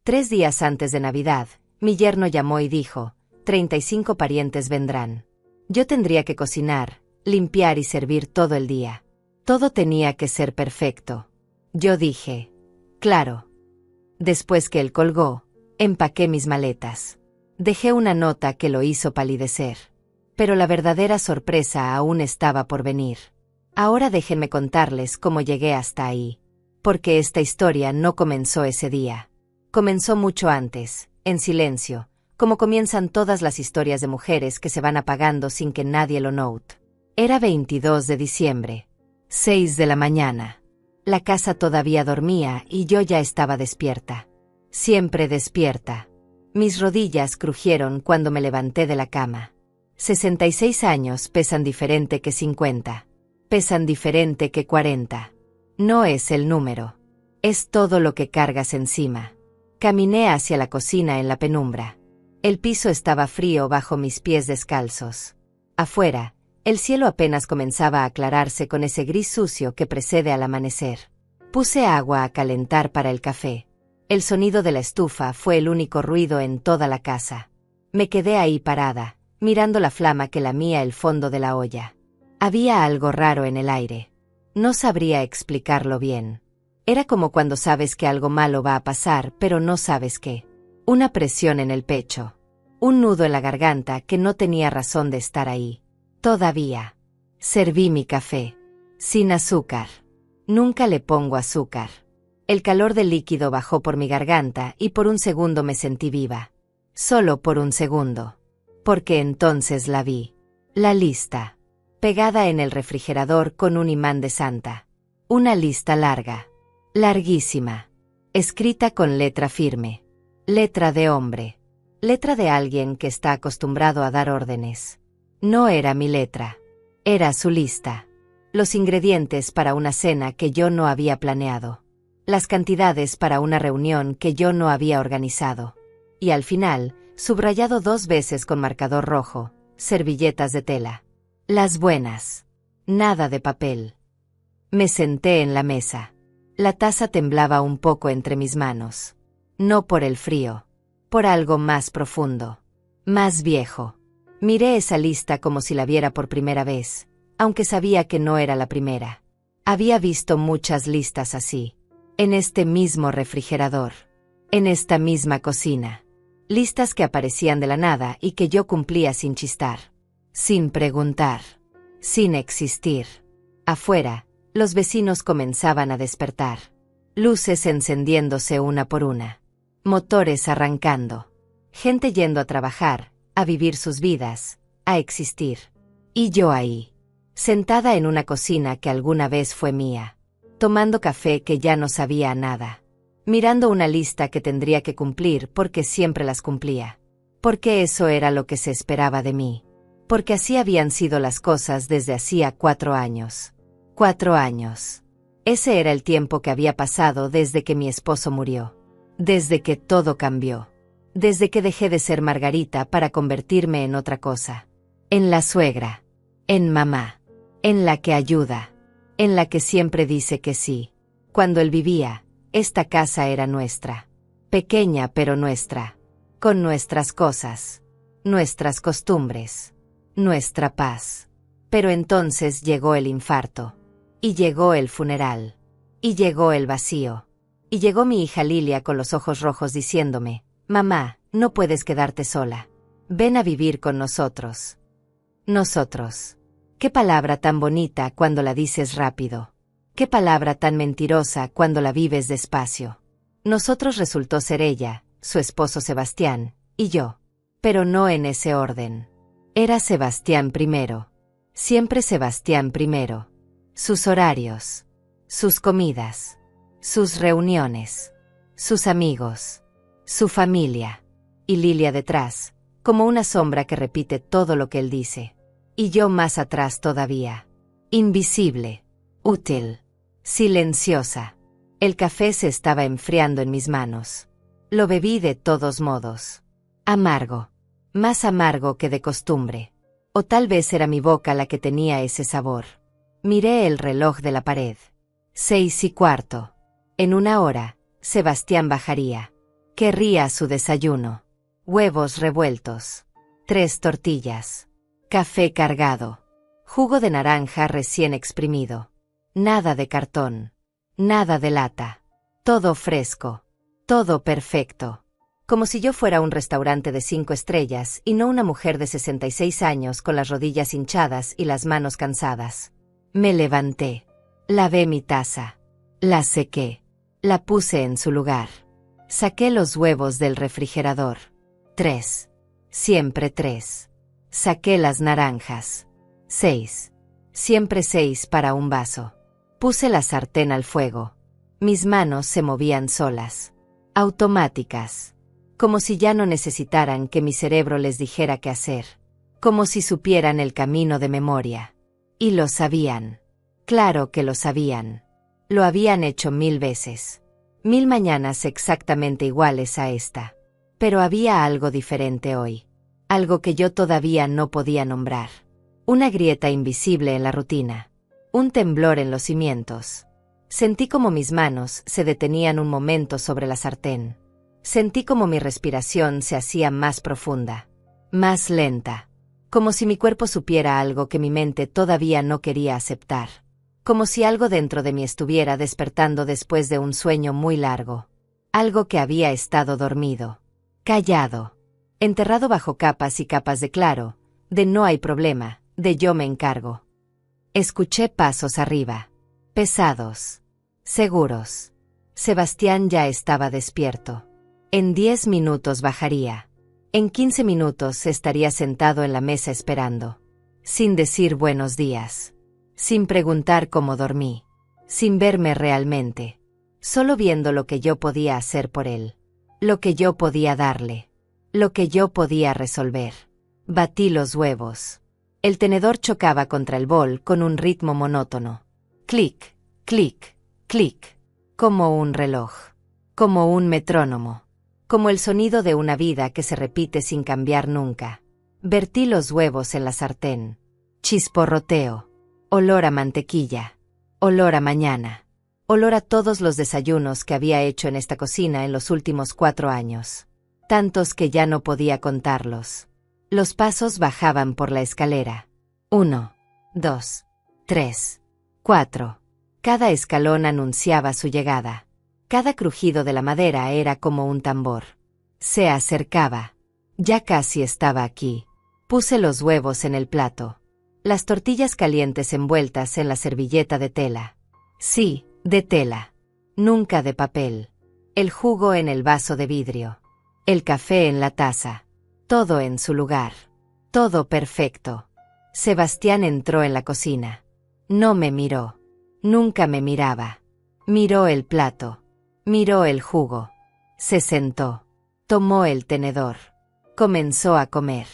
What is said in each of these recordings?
3 días antes de Navidad, mi yerno llamó y dijo, 35 parientes vendrán. Yo tendría que cocinar, limpiar y servir todo el día. Todo tenía que ser perfecto. Yo dije, claro. Después que él colgó, empaqué mis maletas. Dejé una nota que lo hizo palidecer. Pero la verdadera sorpresa aún estaba por venir. Ahora déjenme contarles cómo llegué hasta ahí. Porque esta historia no comenzó ese día. Comenzó mucho antes, en silencio, como comienzan todas las historias de mujeres que se van apagando sin que nadie lo note. Era 22 de diciembre, 6 de la mañana. La casa todavía dormía y yo ya estaba despierta. Siempre despierta. Mis rodillas crujieron cuando me levanté de la cama. 66 años pesan diferente que 50. Pesan diferente que 40. No es el número. Es todo lo que cargas encima. Caminé hacia la cocina en la penumbra. El piso estaba frío bajo mis pies descalzos. Afuera, el cielo apenas comenzaba a aclararse con ese gris sucio que precede al amanecer. Puse agua a calentar para el café. El sonido de la estufa fue el único ruido en toda la casa. Me quedé ahí parada, mirando la flama que lamía el fondo de la olla. Había algo raro en el aire. No sabría explicarlo bien. Era como cuando sabes que algo malo va a pasar, pero no sabes qué. Una presión en el pecho. Un nudo en la garganta que no tenía razón de estar ahí. Todavía. Serví mi café. Sin azúcar. Nunca le pongo azúcar. El calor del líquido bajó por mi garganta y por un segundo me sentí viva. Solo por un segundo. Porque entonces la vi. La lista. Pegada en el refrigerador con un imán de santa. Una lista larga. Larguísima. Escrita con letra firme. Letra de hombre. Letra de alguien que está acostumbrado a dar órdenes. No era mi letra. Era su lista. Los ingredientes para una cena que yo no había planeado. Las cantidades para una reunión que yo no había organizado. Y al final, subrayado 2 veces con marcador rojo, servilletas de tela. Las buenas. Nada de papel. Me senté en la mesa. La taza temblaba un poco entre mis manos. No por el frío. Por algo más profundo. Más viejo. Miré esa lista como si la viera por primera vez, aunque sabía que no era la primera. Había visto muchas listas así. En este mismo refrigerador. En esta misma cocina. Listas que aparecían de la nada y que yo cumplía sin chistar. Sin preguntar. Sin existir. Afuera, los vecinos comenzaban a despertar. Luces encendiéndose una por una. Motores arrancando. Gente yendo a trabajar, a vivir sus vidas, a existir. Y yo ahí. Sentada en una cocina que alguna vez fue mía. Tomando café que ya no sabía a nada. Mirando una lista que tendría que cumplir porque siempre las cumplía. Porque eso era lo que se esperaba de mí. Porque así habían sido las cosas desde hacía 4 años. 4 años. Ese era el tiempo que había pasado desde que mi esposo murió. Desde que todo cambió. Desde que dejé de ser Margarita para convertirme en otra cosa. En la suegra. En mamá. En la que ayuda. En la que siempre dice que sí. Cuando él vivía, esta casa era nuestra. Pequeña pero nuestra. Con nuestras cosas. Nuestras costumbres. Nuestra paz. Pero entonces llegó el infarto. Y llegó el funeral. Y llegó el vacío. Y llegó mi hija Lilia con los ojos rojos diciéndome, mamá, no puedes quedarte sola. Ven a vivir con nosotros. Nosotros. Qué palabra tan bonita cuando la dices rápido. Qué palabra tan mentirosa cuando la vives despacio. Nosotros resultó ser ella, su esposo Sebastián, y yo. Pero no en ese orden. Era Sebastián primero. Siempre Sebastián primero. Sus horarios. Sus comidas. Sus reuniones. Sus amigos. Su familia. Y Lilia detrás, como una sombra que repite todo lo que él dice. Y yo más atrás todavía. Invisible. Útil. Silenciosa. El café se estaba enfriando en mis manos. Lo bebí de todos modos. Amargo. Más amargo que de costumbre. O tal vez era mi boca la que tenía ese sabor. Miré el reloj de la pared. 6:15. En 1 hora, Sebastián bajaría. Querría su desayuno. Huevos revueltos. 3 tortillas. Café cargado. Jugo de naranja recién exprimido. Nada de cartón. Nada de lata. Todo fresco. Todo perfecto. Como si yo fuera un restaurante de 5 estrellas y no una mujer de 66 años con las rodillas hinchadas y las manos cansadas. Me levanté. Lavé mi taza. La sequé. La puse en su lugar. Saqué los huevos del refrigerador. 3. Siempre 3. Saqué las naranjas. 6. Siempre 6 para un vaso. Puse la sartén al fuego. Mis manos se movían solas. Automáticas. Como si ya no necesitaran que mi cerebro les dijera qué hacer. Como si supieran el camino de memoria. Y lo sabían. Claro que lo sabían. Lo habían hecho 1000 veces. 1000 mañanas exactamente iguales a esta. Pero había algo diferente hoy. Algo que yo todavía no podía nombrar. Una grieta invisible en la rutina. Un temblor en los cimientos. Sentí como mis manos se detenían un momento sobre la sartén. Sentí como mi respiración se hacía más profunda. Más lenta. Como si mi cuerpo supiera algo que mi mente todavía no quería aceptar. Como si algo dentro de mí estuviera despertando después de un sueño muy largo. Algo que había estado dormido. Callado. Enterrado bajo capas y capas de claro, de no hay problema, de yo me encargo. Escuché pasos arriba. Pesados. Seguros. Sebastián ya estaba despierto. En 10 minutos bajaría. En 15 minutos estaría sentado en la mesa esperando. Sin decir buenos días. Sin preguntar cómo dormí. Sin verme realmente. Solo viendo lo que yo podía hacer por él. Lo que yo podía darle. Lo que yo podía resolver. Batí los huevos. El tenedor chocaba contra el bol con un ritmo monótono. Clic, clic, clic. Como un reloj. Como un metrónomo. Como el sonido de una vida que se repite sin cambiar nunca. Vertí los huevos en la sartén. Chisporroteo. Olor a mantequilla. Olor a mañana. Olor a todos los desayunos que había hecho en esta cocina en los últimos 4 años. Tantos que ya no podía contarlos. Los pasos bajaban por la escalera. 1, 2, 3, 4. Cada escalón anunciaba su llegada. Cada crujido de la madera era como un tambor. Se acercaba. Ya casi estaba aquí. Puse los huevos en el plato. Las tortillas calientes envueltas en la servilleta de tela. Sí, de tela. Nunca de papel. El jugo en el vaso de vidrio. El café en la taza. Todo en su lugar. Todo perfecto. Sebastián entró en la cocina. No me miró. Nunca me miraba. Miró el plato. Miró el jugo. Se sentó. Tomó el tenedor. Comenzó a comer.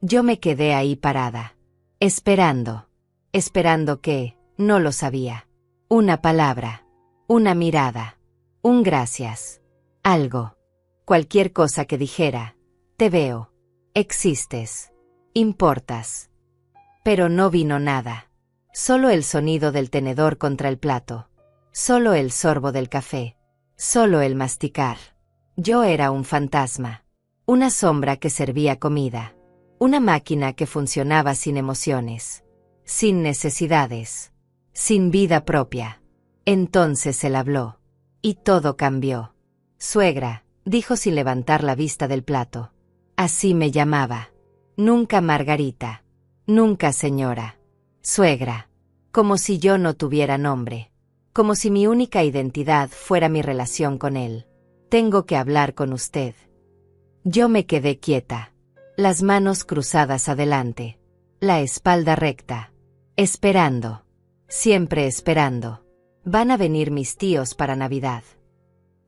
Yo me quedé ahí parada. Esperando. Esperando que, no lo sabía. Una palabra. Una mirada. Un gracias. Algo. Cualquier cosa que dijera. Te veo. Existes. Importas. Pero no vino nada. Solo el sonido del tenedor contra el plato. Solo el sorbo del café. Solo el masticar. Yo era un fantasma. Una sombra que servía comida. Una máquina que funcionaba sin emociones. Sin necesidades. Sin vida propia. Entonces él habló. Y todo cambió. Suegra, dijo sin levantar la vista del plato. Así me llamaba. Nunca Margarita. Nunca señora. Suegra. Como si yo no tuviera nombre. Como si mi única identidad fuera mi relación con él. Tengo que hablar con usted. Yo me quedé quieta. Las manos cruzadas adelante. La espalda recta. Esperando. Siempre esperando. Van a venir mis tíos para Navidad.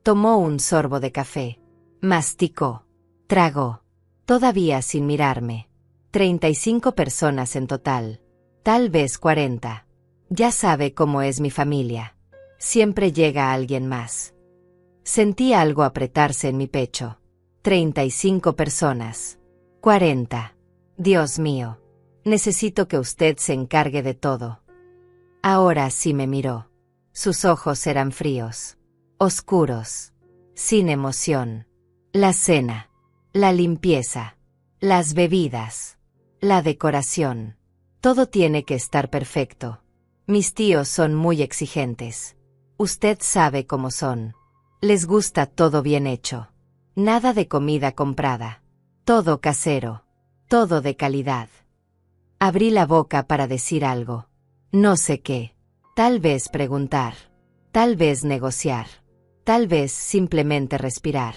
Tomó un sorbo de café. Masticó. Tragó. Todavía sin mirarme. 35 personas en total. Tal vez 40. Ya sabe cómo es mi familia. Siempre llega alguien más. Sentí algo apretarse en mi pecho. 35 personas. 40. Dios mío. Necesito que usted se encargue de todo. Ahora sí me miró. Sus ojos eran fríos. Oscuros. Sin emoción. La cena, la limpieza, las bebidas, la decoración. Todo tiene que estar perfecto. Mis tíos son muy exigentes. Usted sabe cómo son. Les gusta todo bien hecho. Nada de comida comprada. Todo casero. Todo de calidad. Abrí la boca para decir algo. No sé qué. Tal vez preguntar. Tal vez negociar. Tal vez simplemente respirar.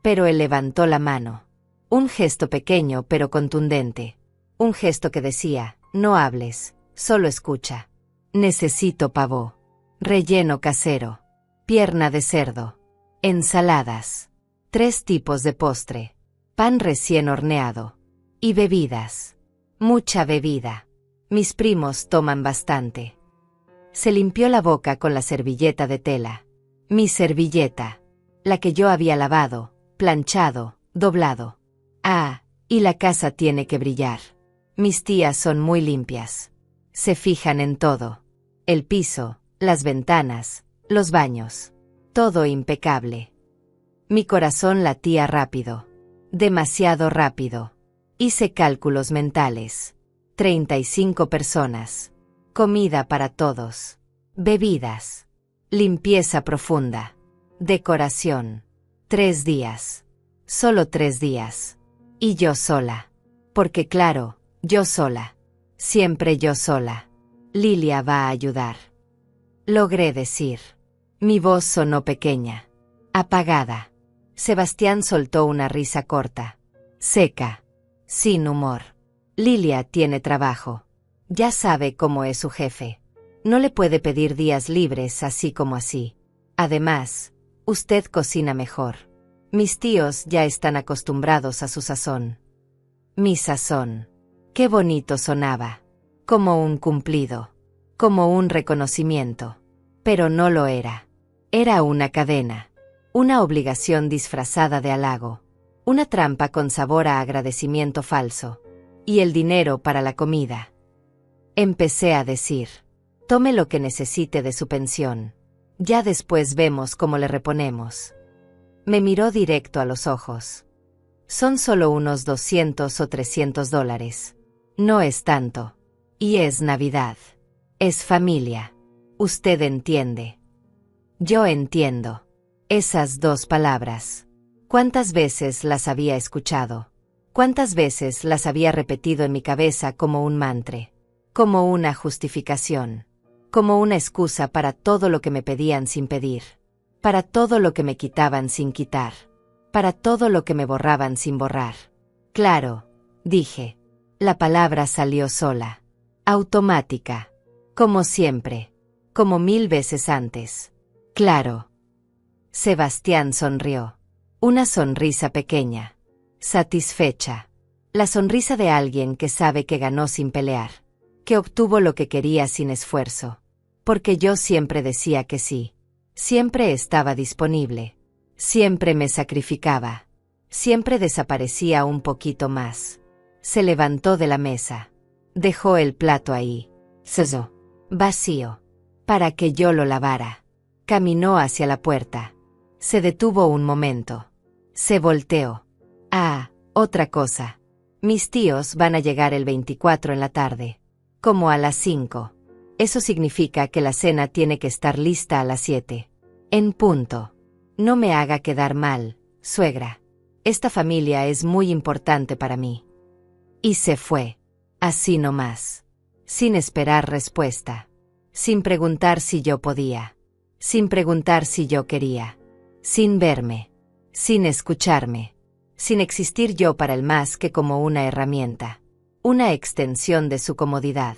Pero él levantó la mano. Un gesto pequeño pero contundente. Un gesto que decía, no hables, solo escucha. Necesito pavo. Relleno casero. Pierna de cerdo. Ensaladas. 3 tipos de postre. Pan recién horneado. Y bebidas. Mucha bebida. Mis primos toman bastante. Se limpió la boca con la servilleta de tela. Mi servilleta. La que yo había lavado, planchado, doblado. Ah, y la casa tiene que brillar. Mis tías son muy limpias. Se fijan en todo. El piso, las ventanas, los baños. Todo impecable. Mi corazón latía rápido. Demasiado rápido. Hice cálculos mentales. 35 personas. Comida para todos. Bebidas. Limpieza profunda. Decoración. 3 días. Solo 3 días. Y yo sola. Porque claro, yo sola. Siempre yo sola. Lilia va a ayudar. Logré decir. Mi voz sonó pequeña. Apagada. Sebastián soltó una risa corta. Seca. Sin humor. Lilia tiene trabajo. Ya sabe cómo es su jefe. No le puede pedir días libres así como así. Además, usted cocina mejor. Mis tíos ya están acostumbrados a su sazón. Mi sazón. Qué bonito sonaba. Como un cumplido. Como un reconocimiento. Pero no lo era. Era una cadena. Una obligación disfrazada de halago. Una trampa con sabor a agradecimiento falso. Y el dinero para la comida. Empecé a decir. Tome lo que necesite de su pensión. Ya después vemos cómo le reponemos. Me miró directo a los ojos. Son solo unos 200 o 300 dólares. No es tanto. Y es Navidad. Es familia. Usted entiende. Yo entiendo. Esas 2 palabras. ¿Cuántas veces las había escuchado? ¿Cuántas veces las había repetido en mi cabeza como un mantra? Como una justificación. Como una excusa para todo lo que me pedían sin pedir. Para todo lo que me quitaban sin quitar. Para todo lo que me borraban sin borrar. Claro, dije. La palabra salió sola. Automática. Como siempre. Como 1000 veces antes. Claro. Sebastián sonrió. Una sonrisa pequeña. Satisfecha. La sonrisa de alguien que sabe que ganó sin pelear. Que obtuvo lo que quería sin esfuerzo. Porque yo siempre decía que sí. Siempre estaba disponible. Siempre me sacrificaba. Siempre desaparecía un poquito más. Se levantó de la mesa. Dejó el plato ahí. Cesó. Vacío. Para que yo lo lavara. Caminó hacia la puerta. Se detuvo un momento. Se volteó. Ah, otra cosa. Mis tíos van a llegar el 24 en la tarde. Como a las 5. Eso significa que la cena tiene que estar lista a las 7. En punto. No me haga quedar mal, suegra. Esta familia es muy importante para mí. Y se fue. Así nomás. Sin esperar respuesta. Sin preguntar si yo podía. Sin preguntar si yo quería. Sin verme. Sin escucharme. Sin existir yo para él más que como una herramienta. Una extensión de su comodidad.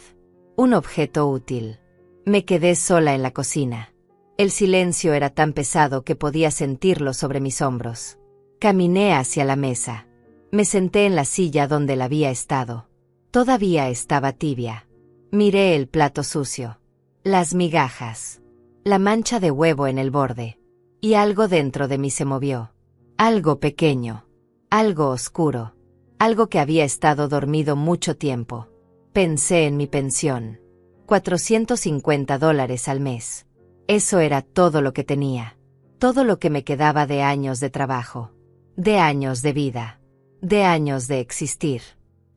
Un objeto útil. Me quedé sola en la cocina. El silencio era tan pesado que podía sentirlo sobre mis hombros. Caminé hacia la mesa. Me senté en la silla donde él había estado. Todavía estaba tibia. Miré el plato sucio. Las migajas. La mancha de huevo en el borde. Y algo dentro de mí se movió. Algo pequeño. Algo oscuro. Algo que había estado dormido mucho tiempo. Pensé en mi pensión. $450 al mes. Eso era todo lo que tenía. Todo lo que me quedaba de años de trabajo. de años de vida, de años de existir.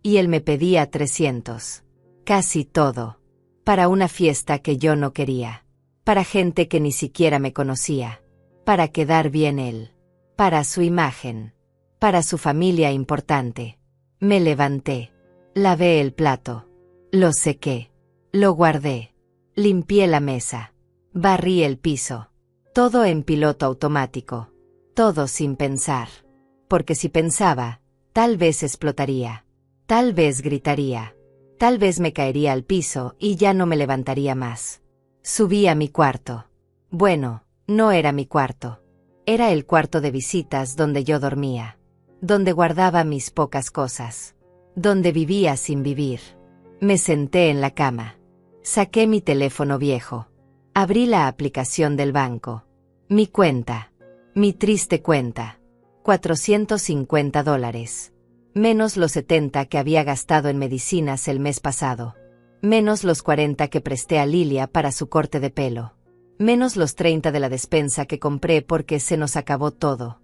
Y él me pedía 300. Casi todo. Para una fiesta que yo no quería. Para gente que ni siquiera me conocía. Para quedar bien él. Para su imagen. Para su familia importante. Me levanté. Lavé el plato. Lo sequé. Lo guardé. Limpié la mesa. Barrí el piso. Todo en piloto automático. Todo sin pensar. Porque si pensaba, tal vez explotaría. Tal vez gritaría. Tal vez me caería al piso y ya no me levantaría más. Subí a mi cuarto. Bueno, no era mi cuarto. Era el cuarto de visitas donde yo dormía. Donde guardaba mis pocas cosas. Donde vivía sin vivir. Me senté en la cama. Saqué mi teléfono viejo. Abrí la aplicación del banco. Mi cuenta. Mi triste cuenta. $450. Menos los 70 que había gastado en medicinas el mes pasado. Menos los 40 que presté a Lilia para su corte de pelo. Menos los 30 de la despensa que compré porque se nos acabó todo.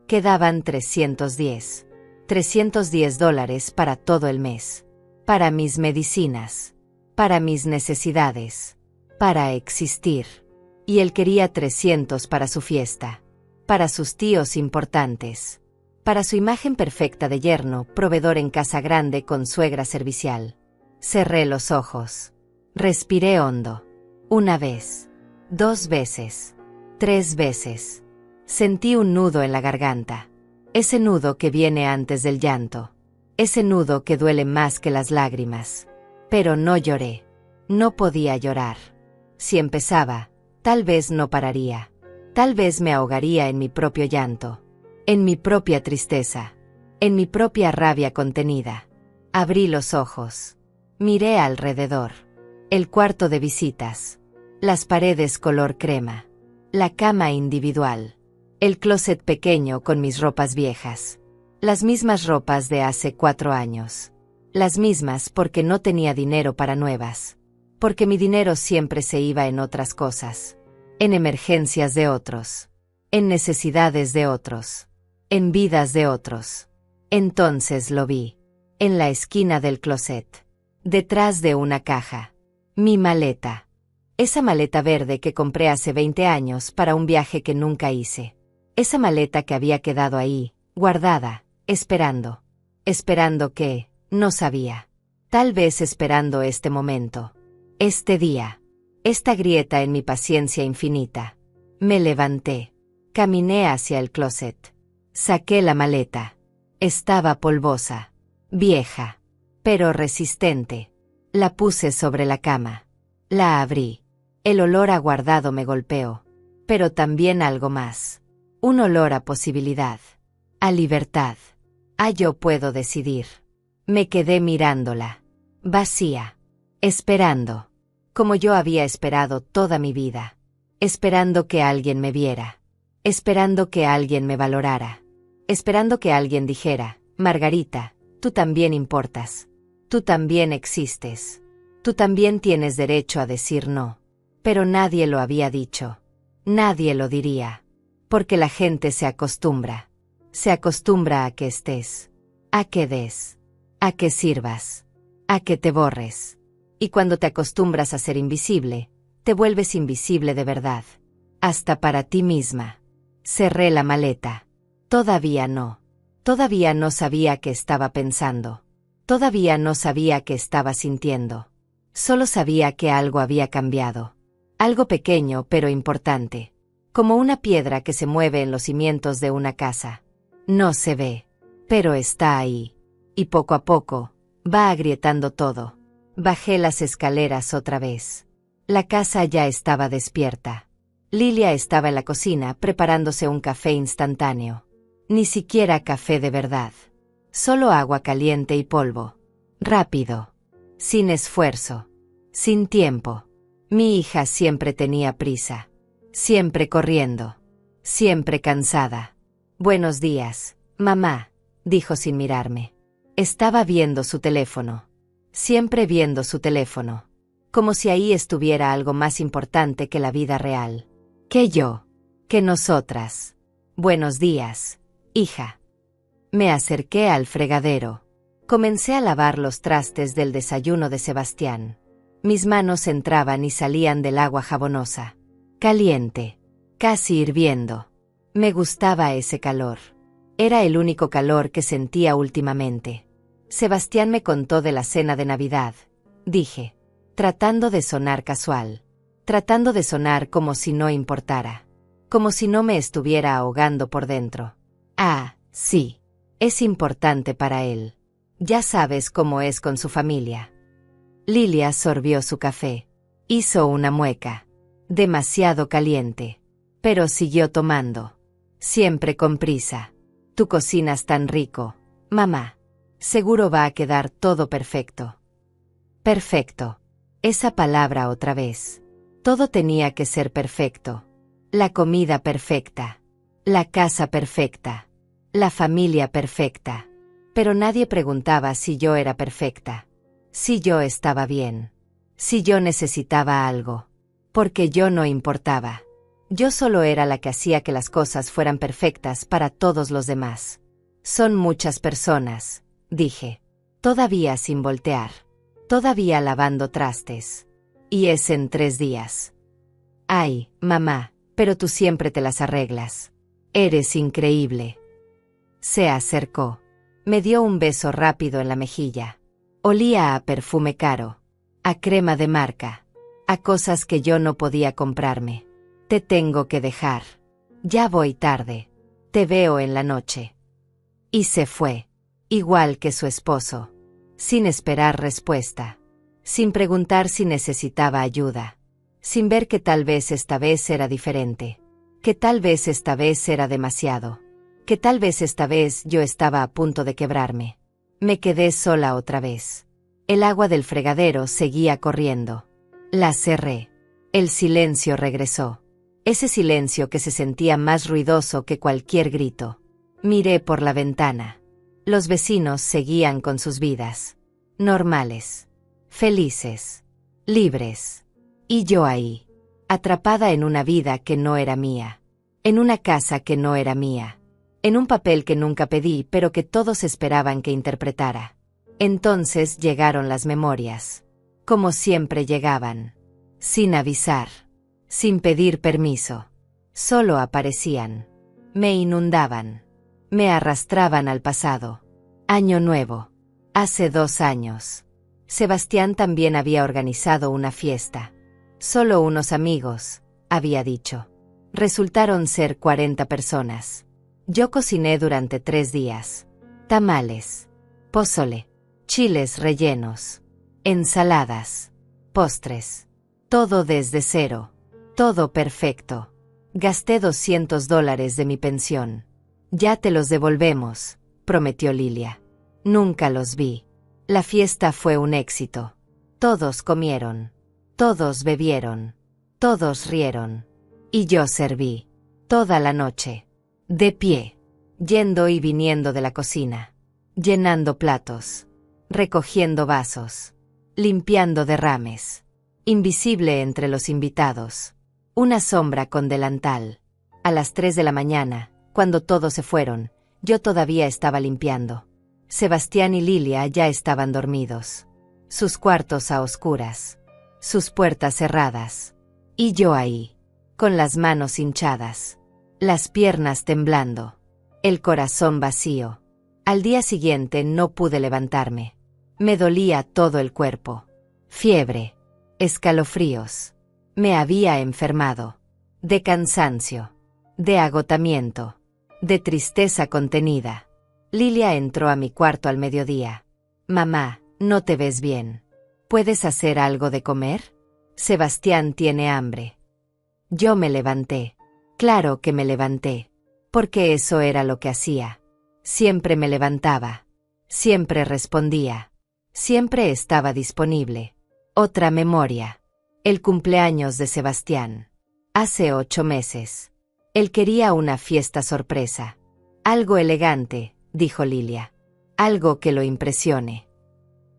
Quedaban 310. $310 para todo el mes. Para mis medicinas. Para mis necesidades. Para existir. Y él quería 300 para su fiesta. Para sus tíos importantes. Para su imagen perfecta de yerno, proveedor en casa grande con suegra servicial. Cerré los ojos. Respiré hondo. Una vez. 2 veces. 3 veces. Sentí un nudo en la garganta. Ese nudo que viene antes del llanto. Ese nudo que duele más que las lágrimas. Pero no lloré. No podía llorar. Si empezaba, tal vez no pararía. Tal vez me ahogaría en mi propio llanto. En mi propia tristeza. En mi propia rabia contenida. Abrí los ojos. Miré alrededor. El cuarto de visitas. Las paredes color crema. La cama individual. El closet pequeño con mis ropas viejas. Las mismas ropas de hace 4 años. Las mismas porque no tenía dinero para nuevas. Porque mi dinero siempre se iba en otras cosas. En emergencias de otros. En necesidades de otros. En vidas de otros. Entonces lo vi. En la esquina del closet. Detrás de una caja. Mi maleta. Esa maleta verde que compré hace 20 años para un viaje que nunca hice. Esa maleta que había quedado ahí, guardada, esperando. Esperando que, no sabía. Tal vez esperando este momento. Este día. Esta grieta en mi paciencia infinita. Me levanté. Caminé hacia el closet. Saqué la maleta. Estaba polvosa. Vieja. Pero resistente. La puse sobre la cama. La abrí. El olor a guardado me golpeó. Pero también algo más. Un olor a posibilidad. A libertad. A yo puedo decidir. Me quedé mirándola. Vacía. Esperando. Como yo había esperado toda mi vida. Esperando que alguien me viera. Esperando que alguien me valorara. Esperando que alguien dijera, Margarita, tú también importas. Tú también existes. Tú también tienes derecho a decir no. Pero nadie lo había dicho. Nadie lo diría. Porque la gente se acostumbra. Se acostumbra a que estés. A que des. A que sirvas. A que te borres. Y cuando te acostumbras a ser invisible, te vuelves invisible de verdad. Hasta para ti misma. Cerré la maleta. Todavía no. Todavía no sabía qué estaba pensando. Todavía no sabía qué estaba sintiendo. Solo sabía que algo había cambiado. Algo pequeño pero importante. Como una piedra que se mueve en los cimientos de una casa. No se ve. Pero está ahí. Y poco a poco, va agrietando todo. Bajé las escaleras otra vez. La casa ya estaba despierta. Lilia estaba en la cocina preparándose un café instantáneo. Ni siquiera café de verdad. Solo agua caliente y polvo. Rápido. Sin esfuerzo. Sin tiempo. Mi hija siempre tenía prisa. Siempre corriendo. Siempre cansada. Buenos días, mamá, dijo sin mirarme. Estaba viendo su teléfono. Siempre viendo su teléfono. Como si ahí estuviera algo más importante que la vida real. Que yo. Que nosotras. Buenos días. hija. Me acerqué al fregadero. Comencé a lavar los trastes del desayuno de Sebastián. Mis manos entraban y salían del agua jabonosa. Caliente. Casi hirviendo. Me gustaba ese calor. Era el único calor que sentía últimamente. Sebastián me contó de la cena de Navidad, dije, tratando de sonar casual, tratando de sonar como si no importara, como si no me estuviera ahogando por dentro. Ah, sí, es importante para él. Ya sabes cómo es con su familia. Lilia sorbió su café. Hizo una mueca. Demasiado caliente. Pero siguió tomando. Siempre con prisa. Tú cocinas tan rico, mamá. Seguro va a quedar todo perfecto. Perfecto. Esa palabra otra vez. Todo tenía que ser perfecto. La comida perfecta. La casa perfecta. La familia perfecta. Pero nadie preguntaba si yo era perfecta. Si yo estaba bien. Si yo necesitaba algo. Porque yo no importaba. Yo solo era la que hacía que las cosas fueran perfectas para todos los demás. Son muchas personas, dije. Todavía sin voltear. Todavía lavando trastes. Y es en 3 días. Ay, mamá, pero tú siempre te las arreglas. Eres increíble. Se acercó. Me dio un beso rápido en la mejilla. Olía a perfume caro. A crema de marca. A cosas que yo no podía comprarme. Te tengo que dejar. Ya voy tarde. Te veo en la noche. Y se fue. Igual que su esposo. Sin esperar respuesta. Sin preguntar si necesitaba ayuda. Sin ver que tal vez esta vez era diferente. Que tal vez esta vez era demasiado. Que tal vez esta vez yo estaba a punto de quebrarme. Me quedé sola otra vez. El agua del fregadero seguía corriendo. La cerré. El silencio regresó. Ese silencio que se sentía más ruidoso que cualquier grito. Miré por la ventana. Los vecinos seguían con sus vidas. Normales. Felices. Libres. Y yo ahí. Atrapada en una vida que no era mía. En una casa que no era mía. En un papel que nunca pedí pero que todos esperaban que interpretara. Entonces llegaron las memorias. Como siempre llegaban. Sin avisar. Sin pedir permiso. Solo aparecían. Me inundaban. Me arrastraban al pasado. Año nuevo. Hace 2 años. Sebastián también había organizado una fiesta. Solo unos amigos, había dicho. Resultaron ser 40 personas. Yo cociné durante 3 días. Tamales. Pozole. Chiles rellenos. Ensaladas. Postres. Todo desde cero. Todo perfecto. Gasté $200 de mi pensión. Ya te los devolvemos, prometió Lilia. Nunca los vi. La fiesta fue un éxito. Todos comieron. Todos bebieron. Todos rieron. Y yo serví. Toda la noche. De pie. Yendo y viniendo de la cocina. Llenando platos. Recogiendo vasos. Limpiando derrames. Invisible entre los invitados. Una sombra con delantal. A las 3 de la mañana, cuando todos se fueron, yo todavía estaba limpiando. Sebastián y Lilia ya estaban dormidos. Sus cuartos a oscuras. Sus puertas cerradas. Y yo ahí. Con las manos hinchadas. Las piernas temblando. El corazón vacío. Al día siguiente no pude levantarme. Me dolía todo el cuerpo. Fiebre. Escalofríos. Me había enfermado. De cansancio. De agotamiento. De tristeza contenida. Lilia entró a mi cuarto al mediodía. Mamá, no te ves bien. ¿Puedes hacer algo de comer? Sebastián tiene hambre. Yo me levanté. Claro que me levanté. Porque eso era lo que hacía. Siempre me levantaba. Siempre respondía. Siempre estaba disponible. Otra memoria. El cumpleaños de Sebastián. Hace 8 meses. Él quería una fiesta sorpresa. Algo elegante, dijo Lilia. Algo que lo impresione.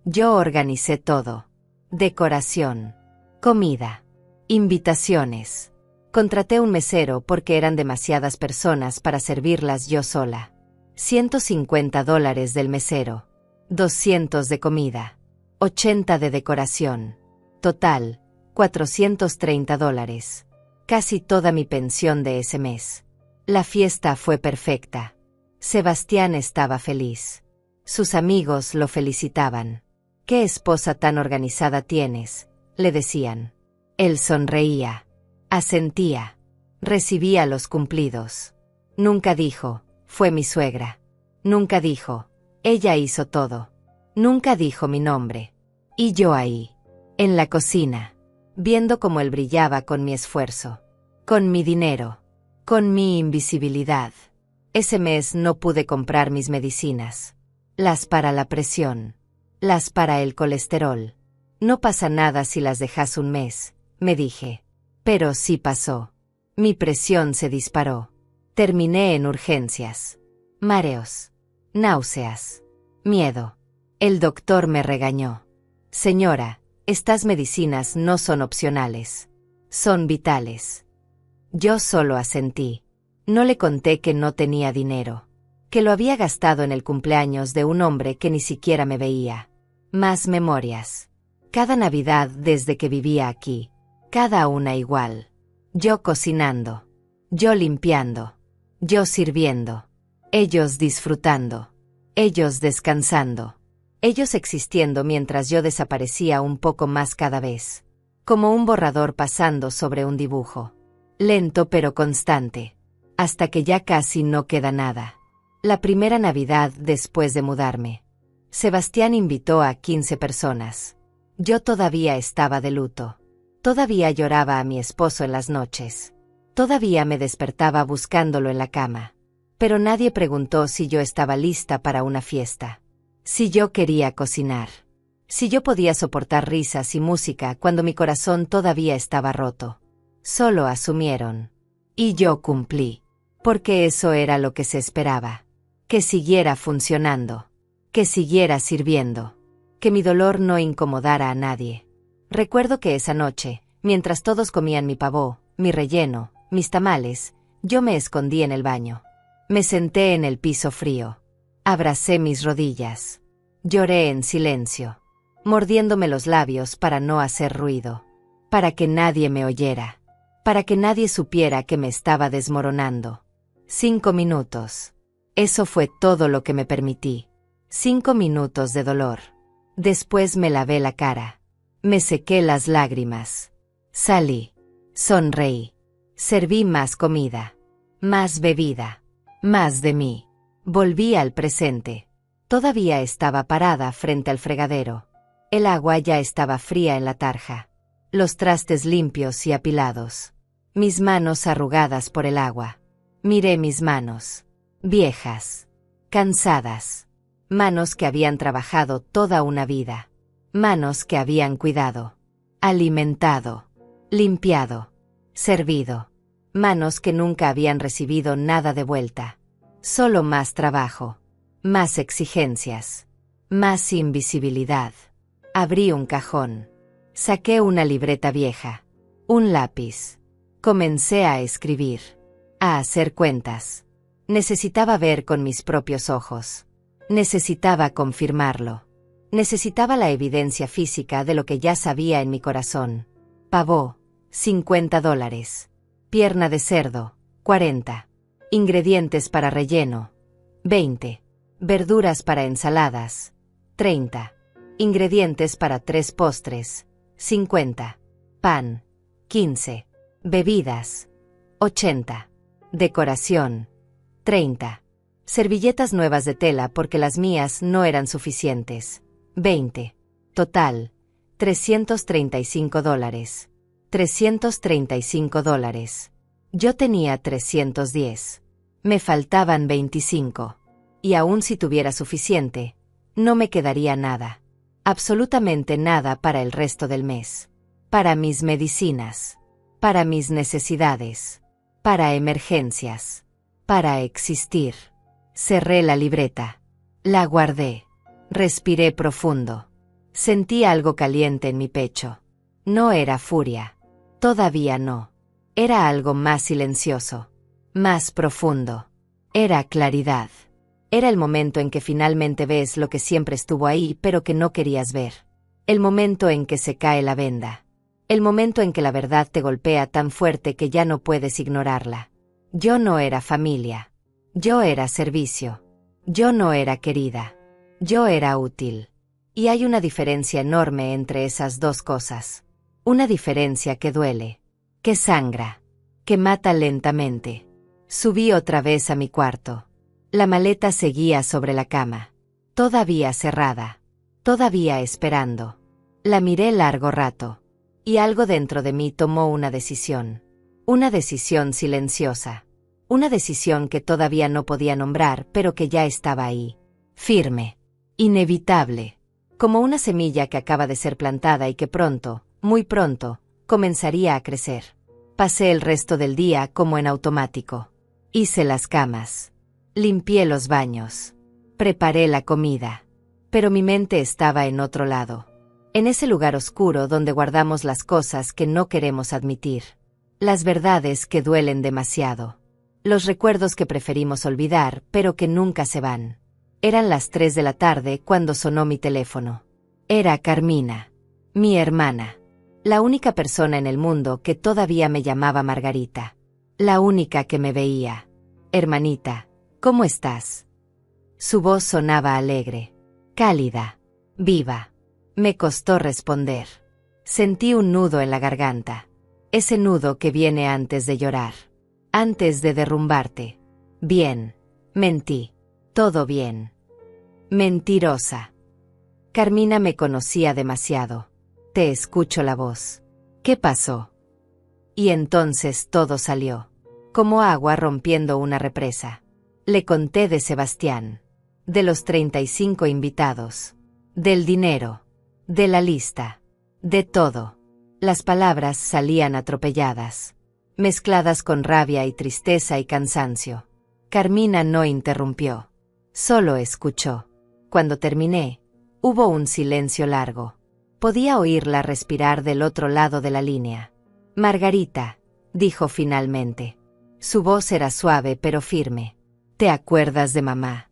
Yo organicé todo. Decoración. Comida. Invitaciones. Contraté un mesero porque eran demasiadas personas para servirlas yo sola. $150 del mesero, 200 de comida, 80 de decoración. Total, $430. Casi toda mi pensión de ese mes. La fiesta fue perfecta. Sebastián estaba feliz. Sus amigos lo felicitaban. «¿Qué esposa tan organizada tienes?», le decían. Él sonreía. Asentía. Recibía los cumplidos. Nunca dijo, «Fue mi suegra». Nunca dijo, «Ella hizo todo». Nunca dijo mi nombre. Y yo ahí, en la cocina, viendo cómo él brillaba con mi esfuerzo, con mi dinero, con mi invisibilidad. Ese mes no pude comprar mis medicinas. Las para la presión. Las para el colesterol. No pasa nada si las dejas un mes, me dije. Pero sí pasó. Mi presión se disparó. Terminé en urgencias. Mareos. Náuseas. Miedo. El doctor me regañó. «Señora, estas medicinas no son opcionales. Son vitales». Yo solo asentí. No le conté que no tenía dinero. Que lo había gastado en el cumpleaños de un hombre que ni siquiera me veía. Más memorias. Cada Navidad desde que vivía aquí. Cada una igual. Yo cocinando. Yo limpiando. Yo sirviendo. Ellos disfrutando. Ellos descansando. Ellos existiendo mientras yo desaparecía un poco más cada vez. Como un borrador pasando sobre un dibujo. Lento pero constante. Hasta que ya casi no queda nada. La primera Navidad después de mudarme. Sebastián invitó a 15 personas. Yo todavía estaba de luto. Todavía lloraba a mi esposo en las noches. Todavía me despertaba buscándolo en la cama. Pero nadie preguntó si yo estaba lista para una fiesta. Si yo quería cocinar. Si yo podía soportar risas y música cuando mi corazón todavía estaba roto. Solo asumieron. Y yo cumplí. Porque eso era lo que se esperaba. Que siguiera funcionando. Que siguiera sirviendo. Que mi dolor no incomodara a nadie. Recuerdo que esa noche, mientras todos comían mi pavó, mi relleno, mis tamales, yo me escondí en el baño. Me senté en el piso frío. Abracé mis rodillas. Lloré en silencio. Mordiéndome los labios para no hacer ruido. Para que nadie me oyera. Para que nadie supiera que me estaba desmoronando. 5 minutos. Eso fue todo lo que me permití. 5 minutos de dolor. Después me lavé la cara. Me sequé las lágrimas. Salí. Sonreí. Serví más comida. Más bebida. Más de mí. Volví al presente. Todavía estaba parada frente al fregadero. El agua ya estaba fría en la tarja. Los trastes limpios y apilados. Mis manos arrugadas por el agua. Miré mis manos. Viejas. Cansadas. Manos que habían trabajado toda una vida. Manos que habían cuidado. Alimentado. Limpiado. Servido. Manos que nunca habían recibido nada de vuelta. Solo más trabajo. Más exigencias. Más invisibilidad. Abrí un cajón. Saqué una libreta vieja. Un lápiz. Comencé a escribir. A hacer cuentas. Necesitaba ver con mis propios ojos. Necesitaba confirmarlo. Necesitaba la evidencia física de lo que ya sabía en mi corazón. Pavó, $50. Pierna de cerdo, 40. Ingredientes para relleno, 20. Verduras para ensaladas, 30. Ingredientes para 3 postres, 50. Pan, 15. Bebidas, 80. Decoración, 30. Servilletas nuevas de tela porque las mías no eran suficientes, 20. Total, $335. $335. Yo tenía 310. Me faltaban 25. Y aun si tuviera suficiente, no me quedaría nada. Absolutamente nada para el resto del mes. Para mis medicinas. Para mis necesidades. Para emergencias. Para existir. Cerré la libreta. La guardé. Respiré profundo. Sentí algo caliente en mi pecho. No era furia. Todavía no. Era algo más silencioso. Más profundo. Era claridad. Era el momento en que finalmente ves lo que siempre estuvo ahí pero que no querías ver. El momento en que se cae la venda. El momento en que la verdad te golpea tan fuerte que ya no puedes ignorarla. Yo no era familia. Yo era servicio. Yo no era querida. Yo era útil. Y hay una diferencia enorme entre esas dos cosas. Una diferencia que duele, que sangra, que mata lentamente. Subí otra vez a mi cuarto. La maleta seguía sobre la cama. Todavía cerrada. Todavía esperando. La miré largo rato. Y algo dentro de mí tomó una decisión. Una decisión silenciosa. Una decisión que todavía no podía nombrar, pero que ya estaba ahí. Firme. Inevitable. Como una semilla que acaba de ser plantada y que pronto, muy pronto, comenzaría a crecer. Pasé el resto del día como en automático. Hice las camas. Limpié los baños. Preparé la comida. Pero mi mente estaba en otro lado. En ese lugar oscuro donde guardamos las cosas que no queremos admitir. Las verdades que duelen demasiado. Los recuerdos que preferimos olvidar, pero que nunca se van. Eran las 3 de la tarde cuando sonó mi teléfono. Era Carmina, mi hermana. La única persona en el mundo que todavía me llamaba Margarita. La única que me veía. Hermanita, ¿cómo estás? Su voz sonaba alegre, cálida, viva. Me costó responder. Sentí un nudo en la garganta. Ese nudo que viene antes de llorar. Antes de derrumbarte. Bien. Mentí. Todo bien. Mentirosa. Carmina me conocía demasiado. Te escucho la voz. ¿Qué pasó? Y entonces todo salió. Como agua rompiendo una represa. Le conté de Sebastián. De los 35 invitados. Del dinero. De la lista. De todo. Las palabras salían atropelladas. Mezcladas con rabia y tristeza y cansancio. Carmina no interrumpió. Solo escuchó. Cuando terminé, hubo un silencio largo. Podía oírla respirar del otro lado de la línea. Margarita, dijo finalmente. Su voz era suave pero firme. ¿Te acuerdas de mamá?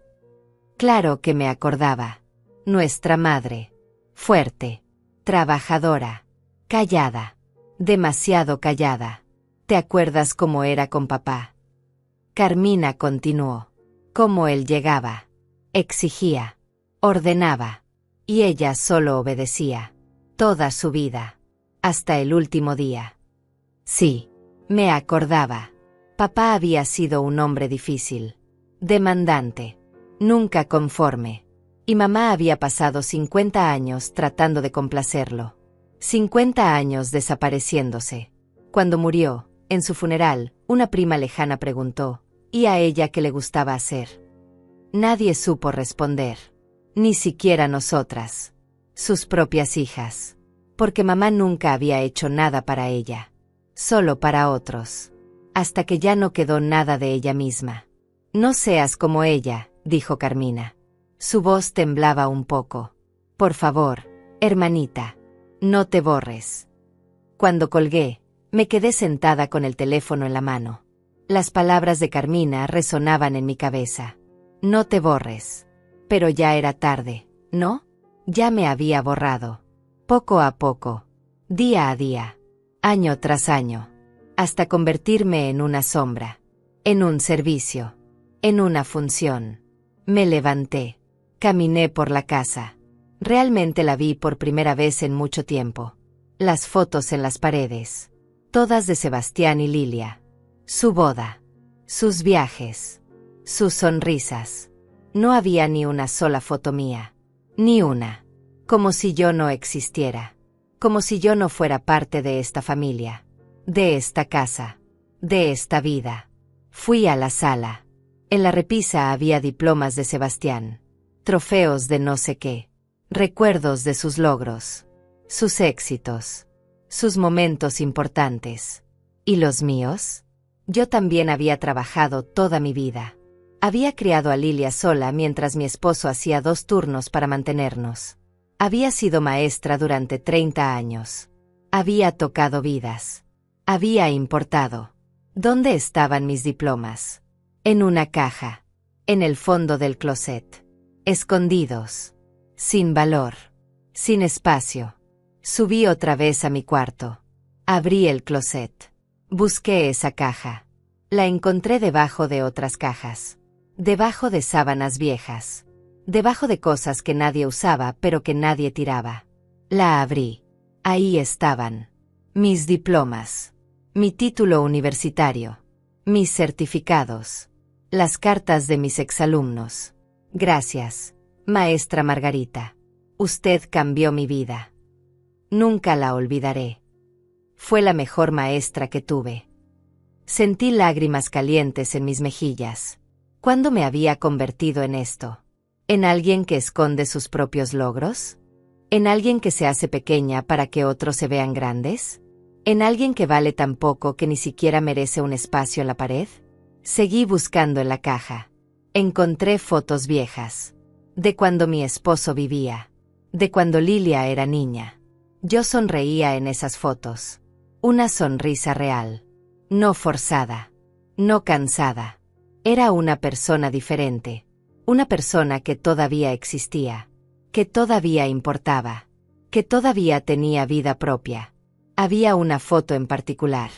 Claro que me acordaba. Nuestra madre. Fuerte. Trabajadora. Callada. Demasiado callada. ¿Te acuerdas cómo era con papá? Carmina continuó. Cómo él llegaba. Exigía. Ordenaba. Y ella solo obedecía. Toda su vida. Hasta el último día. Sí. Me acordaba. Papá había sido un hombre difícil. Demandante. Nunca conforme. Y mamá había pasado 50 años tratando de complacerlo. 50 años desapareciéndose. Cuando murió, en su funeral, una prima lejana preguntó, ¿y a ella qué le gustaba hacer? Nadie supo responder. Ni siquiera nosotras. Sus propias hijas. Porque mamá nunca había hecho nada para ella. Solo para otros. Hasta que ya no quedó nada de ella misma. No seas como ella, dijo Carmina. Su voz temblaba un poco. Por favor, hermanita, no te borres. Cuando colgué, me quedé sentada con el teléfono en la mano. Las palabras de Carmina resonaban en mi cabeza. No te borres. Pero ya era tarde, ¿no? Ya me había borrado. Poco a poco. Día a día. Año tras año. Hasta convertirme en una sombra. En un servicio. En una función. Me levanté. Caminé por la casa. Realmente la vi por primera vez en mucho tiempo. Las fotos en las paredes. Todas de Sebastián y Lilia. Su boda. Sus viajes. Sus sonrisas. No había ni una sola foto mía. Ni una. Como si yo no existiera. Como si yo no fuera parte de esta familia. De esta casa. De esta vida. Fui a la sala. En la repisa había diplomas de Sebastián. Trofeos de no sé qué. Recuerdos de sus logros. Sus éxitos. Sus momentos importantes. ¿Y los míos? Yo también había trabajado toda mi vida. Había criado a Lilia sola mientras mi esposo hacía 2 turnos para mantenernos. Había sido maestra durante 30 años. Había tocado vidas. Había importado. ¿Dónde estaban mis diplomas? En una caja. en el fondo del closet. Escondidos. Sin valor. Sin espacio. Subí otra vez a mi cuarto. Abrí el closet. Busqué esa caja. La encontré debajo de otras cajas. Debajo de sábanas viejas. Debajo de cosas que nadie usaba pero que nadie tiraba. La abrí. Ahí estaban. Mis diplomas. Mi título universitario. Mis certificados. Las cartas de mis exalumnos. Gracias, maestra Margarita. Usted cambió mi vida. Nunca la olvidaré. Fue la mejor maestra que tuve. Sentí lágrimas calientes en mis mejillas. ¿Cuándo me había convertido en esto? ¿En alguien que esconde sus propios logros? ¿En alguien que se hace pequeña para que otros se vean grandes? ¿En alguien que vale tan poco que ni siquiera merece un espacio en la pared? Seguí buscando en la caja. Encontré fotos viejas. De cuando mi esposo vivía. De cuando Lilia era niña. Yo sonreía en esas fotos. Una sonrisa real. No forzada. No cansada. Era una persona diferente. Una persona que todavía existía. Que todavía importaba. Que todavía tenía vida propia. Había una foto en particular.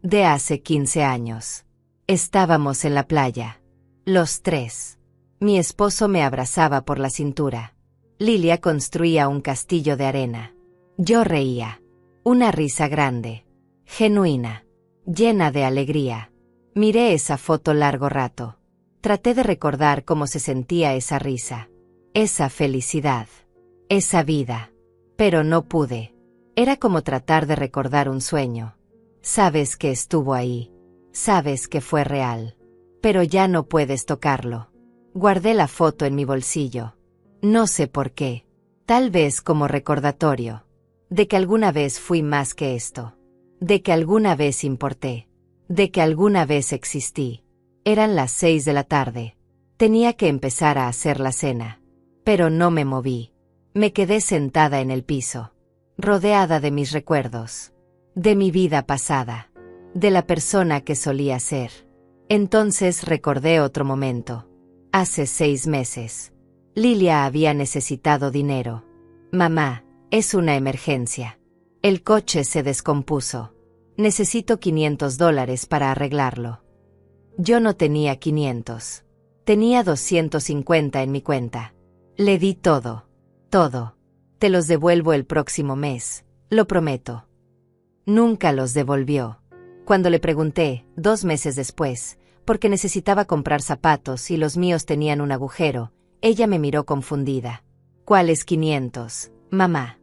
De hace 15 años. Estábamos en la playa. Los tres. Mi esposo me abrazaba por la cintura. Lilia construía un castillo de arena. Yo reía. Una risa grande. Genuina. Llena de alegría. Miré esa foto largo rato. Traté de recordar cómo se sentía esa risa. Esa felicidad. Esa vida. Pero no pude. Era como tratar de recordar un sueño. Sabes que estuvo ahí. Sabes que fue real. Pero ya no puedes tocarlo. Guardé la foto en mi bolsillo. No sé por qué. Tal vez como recordatorio. De que alguna vez fui más que esto. De que alguna vez importé. De que alguna vez existí. Eran las 6 de la tarde. Tenía que empezar a hacer la cena. Pero no me moví. Me quedé sentada en el piso. Rodeada de mis recuerdos. De mi vida pasada. De la persona que solía ser. Entonces recordé otro momento. Hace 6 meses. Lilia había necesitado dinero. Mamá, es una emergencia. El coche se descompuso. Necesito $500 para arreglarlo. Yo no tenía 500. Tenía 250 en mi cuenta. Le di todo. Todo. Te los devuelvo el próximo mes, lo prometo. Nunca los devolvió. Cuando le pregunté, 2 meses después, porque necesitaba comprar zapatos y los míos tenían un agujero, ella me miró confundida. ¿Cuáles 500, mamá?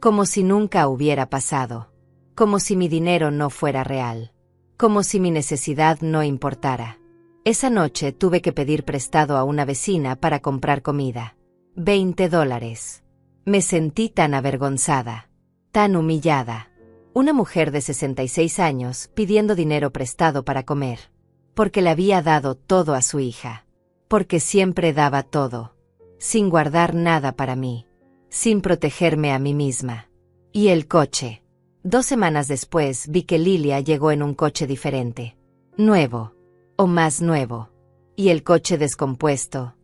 Como si nunca hubiera pasado. Como si mi dinero no fuera real. Como si mi necesidad no importara. Esa noche tuve que pedir prestado a una vecina para comprar comida. $20. Me sentí tan avergonzada. Tan humillada. Una mujer de 66 años pidiendo dinero prestado para comer. Porque le había dado todo a su hija. Porque siempre daba todo. Sin guardar nada para mí. Sin protegerme a mí misma. Y el coche. 2 semanas después vi que Lilia llegó en un coche diferente. Nuevo. O más nuevo. ¿Y el coche descompuesto?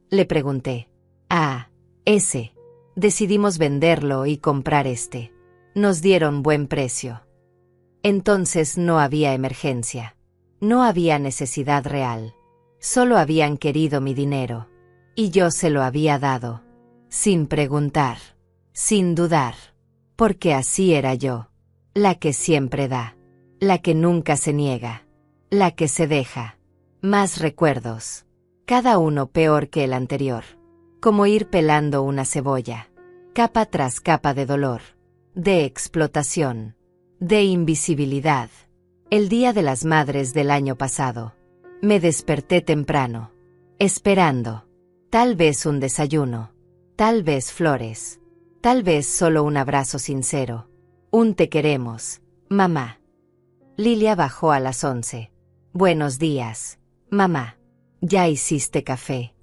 Le pregunté. Ah, ese. Decidimos venderlo y comprar este. Nos dieron buen precio. Entonces no había emergencia. No había necesidad real. Solo habían querido mi dinero. Y yo se lo había dado. Sin preguntar. Sin dudar. Porque así era yo. La que siempre da. La que nunca se niega. La que se deja. Más recuerdos. Cada uno peor que el anterior. Como ir pelando una cebolla. Capa tras capa de dolor. De explotación. De invisibilidad. El Día de las Madres del año pasado. Me desperté temprano. Esperando. Tal vez un desayuno. Tal vez flores. Tal vez solo un abrazo sincero. Un te queremos, mamá. Lilia bajó a las 11. Buenos días, mamá. Ya hiciste café.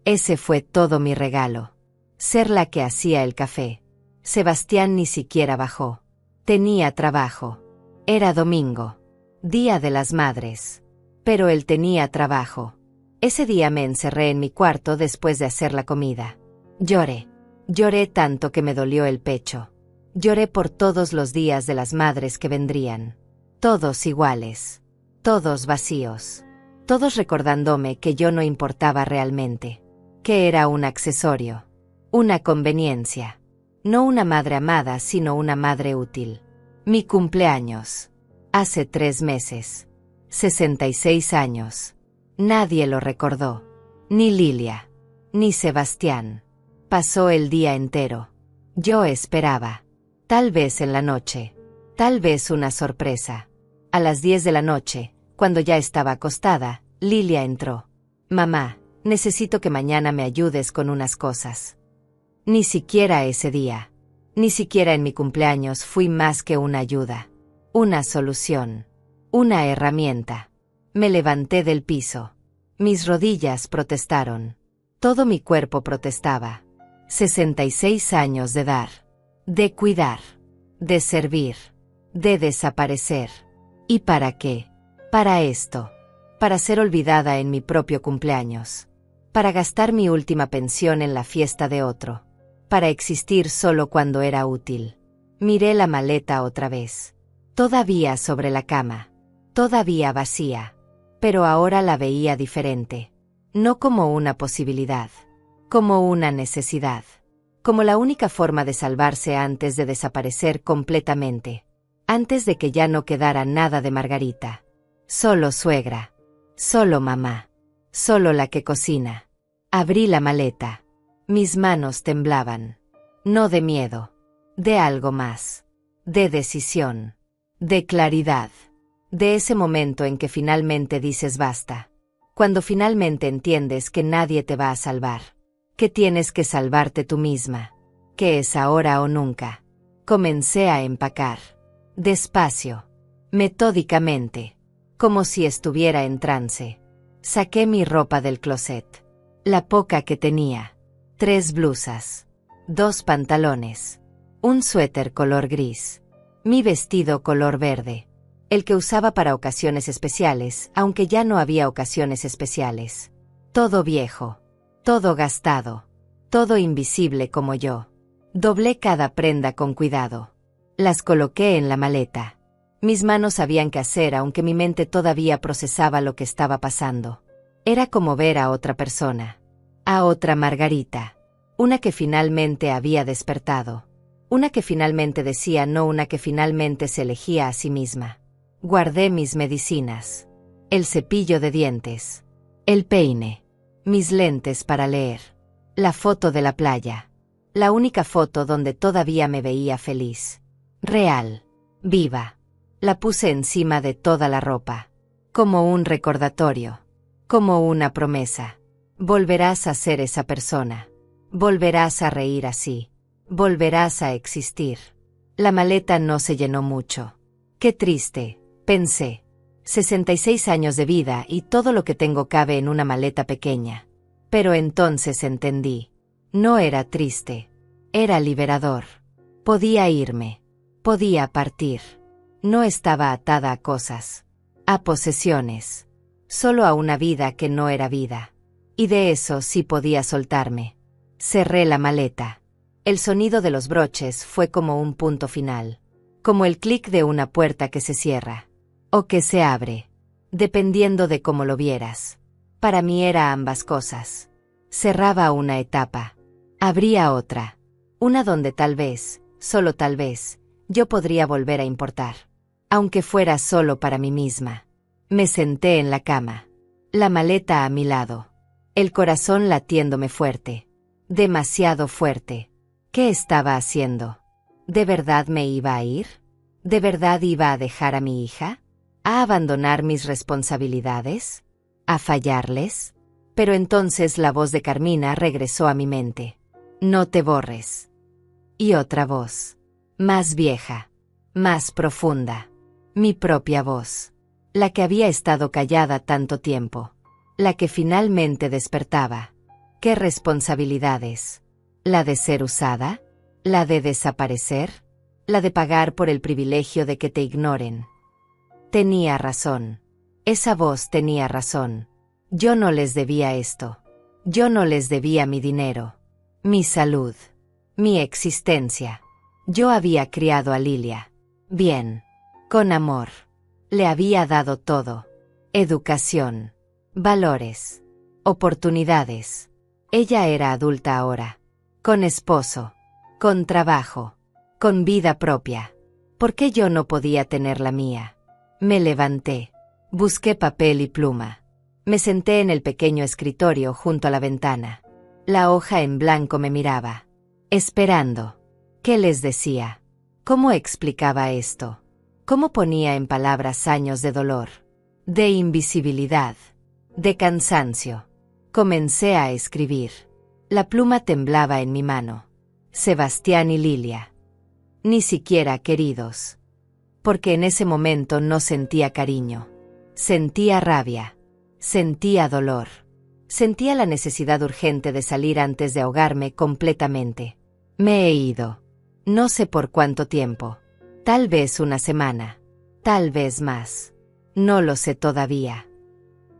Ese fue todo mi regalo. Ser la que hacía el café. Sebastián ni siquiera bajó. Tenía trabajo. Era domingo. Día de las Madres. Pero él tenía trabajo. Ese día me encerré en mi cuarto después de hacer la comida. Lloré. Lloré tanto que me dolió el pecho. Lloré por todos los días de las madres que vendrían. Todos iguales. Todos vacíos. Todos recordándome que yo no importaba realmente. Que era un accesorio. Una conveniencia. No una madre amada, sino una madre útil. Mi cumpleaños. Hace 3 meses. 66 años. Nadie lo recordó. Ni Lilia. Ni Sebastián. Pasó el día entero. Yo esperaba. Tal vez en la noche. Tal vez una sorpresa. A las 10 de la noche, cuando ya estaba acostada, Lilia entró. Mamá, necesito que mañana me ayudes con unas cosas. Ni siquiera ese día. Ni siquiera en mi cumpleaños fui más que una ayuda. Una solución. Una herramienta. Me levanté del piso. Mis rodillas protestaron. Todo mi cuerpo protestaba. 66 años de dar. De cuidar. De servir. De desaparecer. ¿Y para qué? Para esto. Para ser olvidada en mi propio cumpleaños. Para gastar mi última pensión en la fiesta de otro. Para existir solo cuando era útil. Miré la maleta otra vez. Todavía sobre la cama. Todavía vacía. Pero ahora la veía diferente. No como una posibilidad. Como una necesidad. Como la única forma de salvarse antes de desaparecer completamente. Antes de que ya no quedara nada de Margarita. Solo suegra. Solo mamá. Solo la que cocina. Abrí la maleta. Mis manos temblaban. No de miedo. De algo más. De decisión. De claridad. De ese momento en que finalmente dices basta. Cuando finalmente entiendes que nadie te va a salvar. Que tienes que salvarte tú misma. Que es ahora o nunca. Comencé a empacar. Despacio. Metódicamente. Como si estuviera en trance. Saqué mi ropa del closet. La poca que tenía. 3 blusas. 2 pantalones. Un suéter color gris. Mi vestido color verde. El que usaba para ocasiones especiales, aunque ya no había ocasiones especiales. Todo viejo. Todo gastado. Todo invisible como yo. Doblé cada prenda con cuidado. Las coloqué en la maleta. Mis manos sabían qué hacer aunque mi mente todavía procesaba lo que estaba pasando. Era como ver a otra persona. A otra Margarita. Una que finalmente había despertado. Una que finalmente decía no, una que finalmente se elegía a sí misma. Guardé mis medicinas. El cepillo de dientes. El peine. Mis lentes para leer. La foto de la playa. La única foto donde todavía me veía feliz. Real. Viva. La puse encima de toda la ropa. Como un recordatorio. Como una promesa. Volverás a ser esa persona. Volverás a reír así. Volverás a existir. La maleta no se llenó mucho. Qué triste, pensé. 66 años de vida y todo lo que tengo cabe en una maleta pequeña. Pero entonces entendí. No era triste. Era liberador. Podía irme. Podía partir. No estaba atada a cosas. A posesiones. Solo a una vida que no era vida. Y de eso sí podía soltarme. Cerré la maleta. El sonido de los broches fue como un punto final. Como el clic de una puerta que se cierra. O que se abre. Dependiendo de cómo lo vieras. Para mí era ambas cosas. Cerraba una etapa. Abría otra. Una donde tal vez, solo tal vez, yo podría volver a importar. Aunque fuera solo para mí misma. Me senté en la cama. La maleta a mi lado. El corazón latiéndome fuerte. Demasiado fuerte. ¿Qué estaba haciendo? ¿De verdad me iba a ir? ¿De verdad iba a dejar a mi hija? ¿A abandonar mis responsabilidades? ¿A fallarles? Pero entonces la voz de Carmina regresó a mi mente. No te borres. Y otra voz. Más vieja. Más profunda. Mi propia voz. La que había estado callada tanto tiempo. La que finalmente despertaba. ¿Qué responsabilidades? ¿La de ser usada? ¿La de desaparecer? ¿La de pagar por el privilegio de que te ignoren? Tenía razón. Esa voz tenía razón. Yo no les debía esto. Yo no les debía mi dinero, mi salud, mi existencia. Yo había criado a Lilia. Bien. Con amor. Le había dado todo. Educación. Valores. Oportunidades. Ella era adulta ahora. Con esposo. Con trabajo. Con vida propia. ¿Por qué yo no podía tener la mía? Me levanté. Busqué papel y pluma. Me senté en el pequeño escritorio junto a la ventana. La hoja en blanco me miraba. Esperando. ¿Qué les decía? ¿Cómo explicaba esto? ¿Cómo ponía en palabras años de dolor? De invisibilidad. De cansancio. Comencé a escribir. La pluma temblaba en mi mano. Sebastián y Lilia. Ni siquiera queridos. Porque en ese momento no sentía cariño. Sentía rabia. Sentía dolor. Sentía la necesidad urgente de salir antes de ahogarme completamente. Me he ido. No sé por cuánto tiempo. Tal vez una semana. Tal vez más. No lo sé todavía.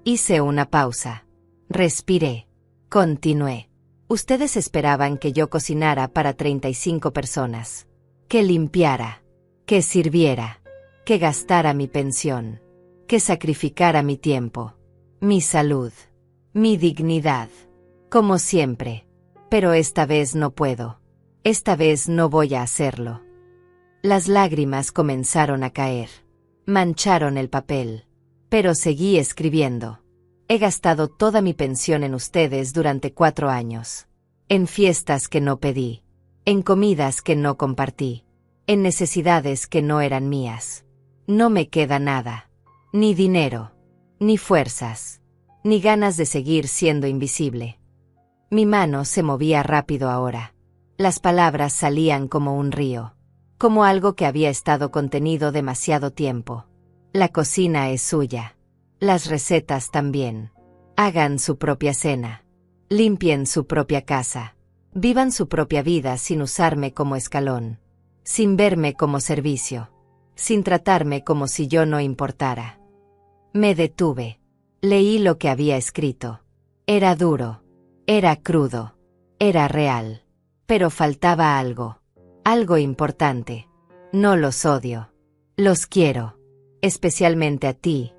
Hice una pausa. Respiré. Continué. Ustedes esperaban que yo cocinara para 35 personas. Que limpiara. Que sirviera. Que gastara mi pensión. Que sacrificara mi tiempo. Mi salud. Mi dignidad. Como siempre. Pero esta vez no puedo. Esta vez no voy a hacerlo. Las lágrimas comenzaron a caer. Mancharon el papel. Pero seguí escribiendo. He gastado toda mi pensión en ustedes durante 4 años. En fiestas que no pedí. En comidas que no compartí. En necesidades que no eran mías. No me queda nada. Ni dinero. Ni fuerzas. Ni ganas de seguir siendo invisible. Mi mano se movía rápido ahora. Las palabras salían como un río. Como algo que había estado contenido demasiado tiempo. La cocina es suya. Las recetas también. Hagan su propia cena. Limpien su propia casa. Vivan su propia vida sin usarme como escalón. Sin verme como servicio. Sin tratarme como si yo no importara. Me detuve. Leí lo que había escrito. Era duro. Era crudo. Era real. Pero faltaba algo. Algo importante. No los odio. Los quiero. Especialmente a ti,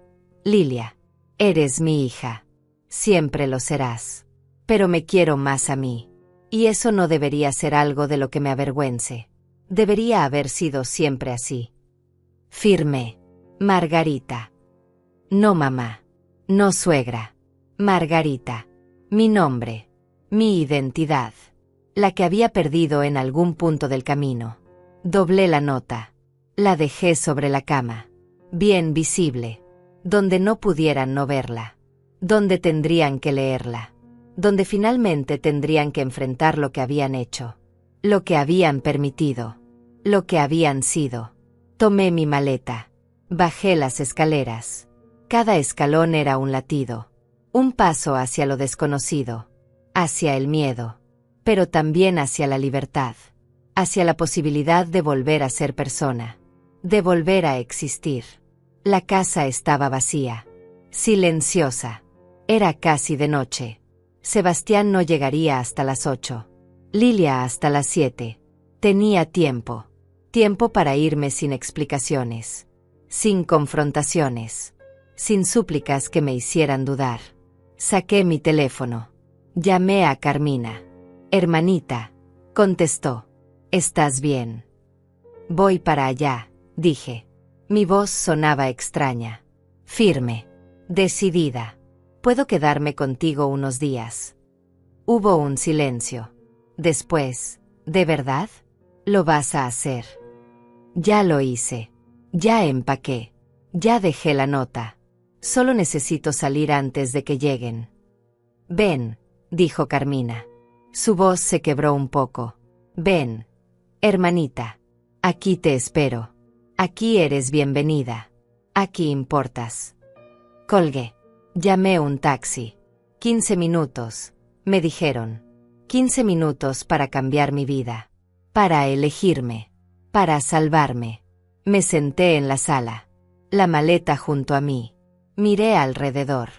Lilia. Eres mi hija. Siempre lo serás. Pero me quiero más a mí. Y eso no debería ser algo de lo que me avergüence. Debería haber sido siempre así. Firmé. Margarita. No mamá. No suegra. Margarita. Mi nombre. Mi identidad. La que había perdido en algún punto del camino. Doblé la nota. La dejé sobre la cama. Bien visible. Donde no pudieran no verla. Donde tendrían que leerla. Donde finalmente tendrían que enfrentar lo que habían hecho. Lo que habían permitido. Lo que habían sido. Tomé mi maleta. Bajé las escaleras. Cada escalón era un latido. Un paso hacia lo desconocido. Hacia el miedo. Pero también hacia la libertad. Hacia la posibilidad de volver a ser persona. De volver a existir. La casa estaba vacía. Silenciosa. Era casi de noche. Sebastián no llegaría hasta las 8. Lilia hasta las 7. Tenía tiempo. Tiempo para irme sin explicaciones. Sin confrontaciones. Sin súplicas que me hicieran dudar. Saqué mi teléfono. Llamé a Carmina. Hermanita. Contestó. ¿Estás bien? Voy para allá, dije. Mi voz sonaba extraña. Firme. Decidida. Puedo quedarme contigo unos días. Hubo un silencio. Después, ¿de verdad? ¿Lo vas a hacer? Ya lo hice. Ya empaqué. Ya dejé la nota. Solo necesito salir antes de que lleguen. Ven, dijo Carmina. Su voz se quebró un poco. Ven, hermanita. Aquí te espero. Aquí eres bienvenida. Aquí importas. Colgué. Llamé un taxi. 15 minutos, me dijeron. 15 minutos para cambiar mi vida. Para elegirme. Para salvarme. Me senté en la sala. La maleta junto a mí. Miré alrededor.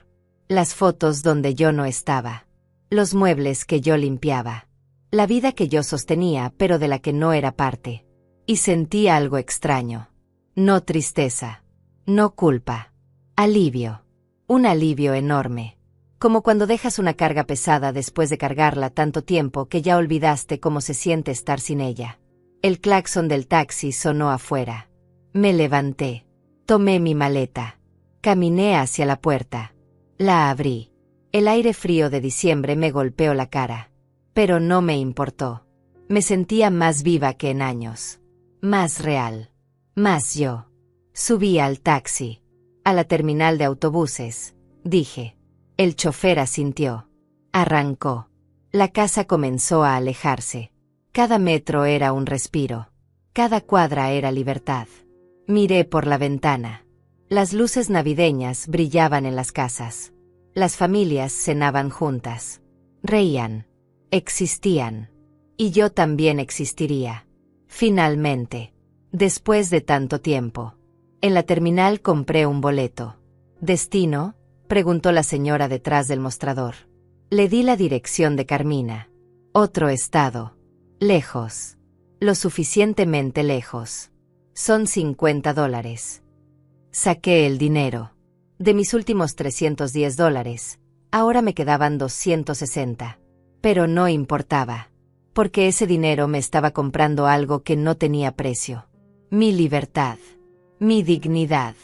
Las fotos donde yo no estaba. Los muebles que yo limpiaba. La vida que yo sostenía pero de la que no era parte. Y sentí algo extraño. No tristeza. No culpa. Alivio. Un alivio enorme. Como cuando dejas una carga pesada después de cargarla tanto tiempo que ya olvidaste cómo se siente estar sin ella. El claxon del taxi sonó afuera. Me levanté. Tomé mi maleta. Caminé hacia la puerta. La abrí. El aire frío de diciembre me golpeó la cara. Pero no me importó. Me sentía más viva que en años. Más real. Más yo. Subí al taxi. A la terminal de autobuses. Dije. El chofer asintió. Arrancó. La casa comenzó a alejarse. Cada metro era un respiro. Cada cuadra era libertad. Miré por la ventana. Las luces navideñas brillaban en las casas. Las familias cenaban juntas. Reían. Existían. Y yo también existiría. Finalmente. Después de tanto tiempo. En la terminal compré un boleto. ¿Destino?, preguntó la señora detrás del mostrador. Le di la dirección de Carmina. Otro estado. Lejos. Lo suficientemente lejos. Son $50. Saqué el dinero. De mis últimos $310, ahora me quedaban 260. Pero no importaba. Porque ese dinero me estaba comprando algo que no tenía precio. Mi libertad. Mi dignidad.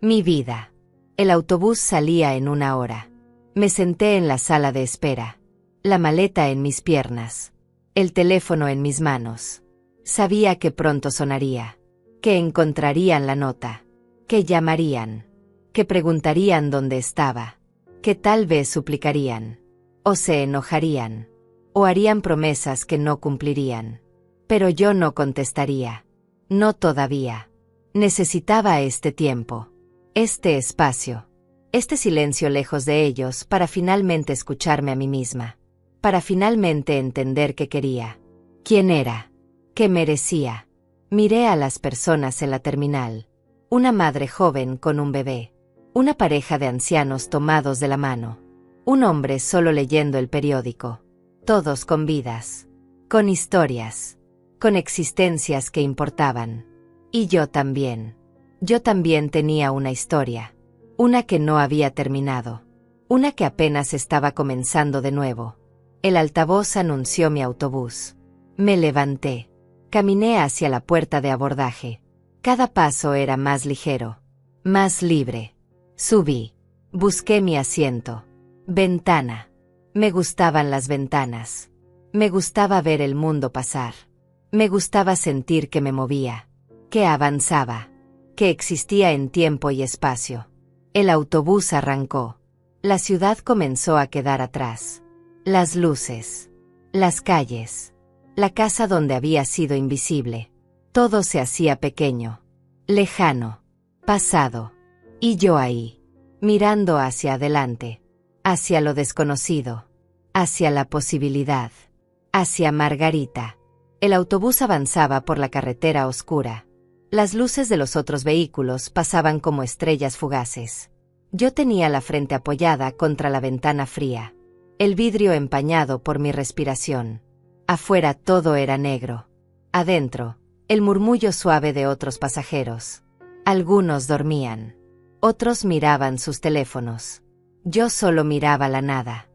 Mi vida. El autobús salía en 1 hora. Me senté en la sala de espera. La maleta en mis piernas. El teléfono en mis manos. Sabía que pronto sonaría. Que encontrarían la nota. Que llamarían. Que preguntarían dónde estaba. Que tal vez suplicarían. O se enojarían. O harían promesas que no cumplirían. Pero yo no contestaría. No todavía. Necesitaba este tiempo. Este espacio. Este silencio lejos de ellos para finalmente escucharme a mí misma. Para finalmente entender qué quería. Quién era. Qué merecía. Miré a las personas en la terminal. Una madre joven con un bebé. Una pareja de ancianos tomados de la mano. Un hombre solo leyendo el periódico. Todos con vidas. Con historias. Con existencias que importaban. Y yo también. Yo también tenía una historia. Una que no había terminado. Una que apenas estaba comenzando de nuevo. El altavoz anunció mi autobús. Me levanté. Caminé hacia la puerta de abordaje. Cada paso era más ligero. Más libre. Subí. Busqué mi asiento. Ventana. Me gustaban las ventanas. Me gustaba ver el mundo pasar. Me gustaba sentir que me movía. Que avanzaba. Que existía en tiempo y espacio. El autobús arrancó. La ciudad comenzó a quedar atrás. Las luces. Las calles. La casa donde había sido invisible. Todo se hacía pequeño. Lejano. Pasado. Y yo ahí. Mirando hacia adelante. Hacia lo desconocido. Hacia la posibilidad. Hacia Margarita. El autobús avanzaba por la carretera oscura. Las luces de los otros vehículos pasaban como estrellas fugaces. Yo tenía la frente apoyada contra la ventana fría. El vidrio empañado por mi respiración. Afuera todo era negro. Adentro, el murmullo suave de otros pasajeros. Algunos dormían. Otros miraban sus teléfonos. Yo solo miraba la nada.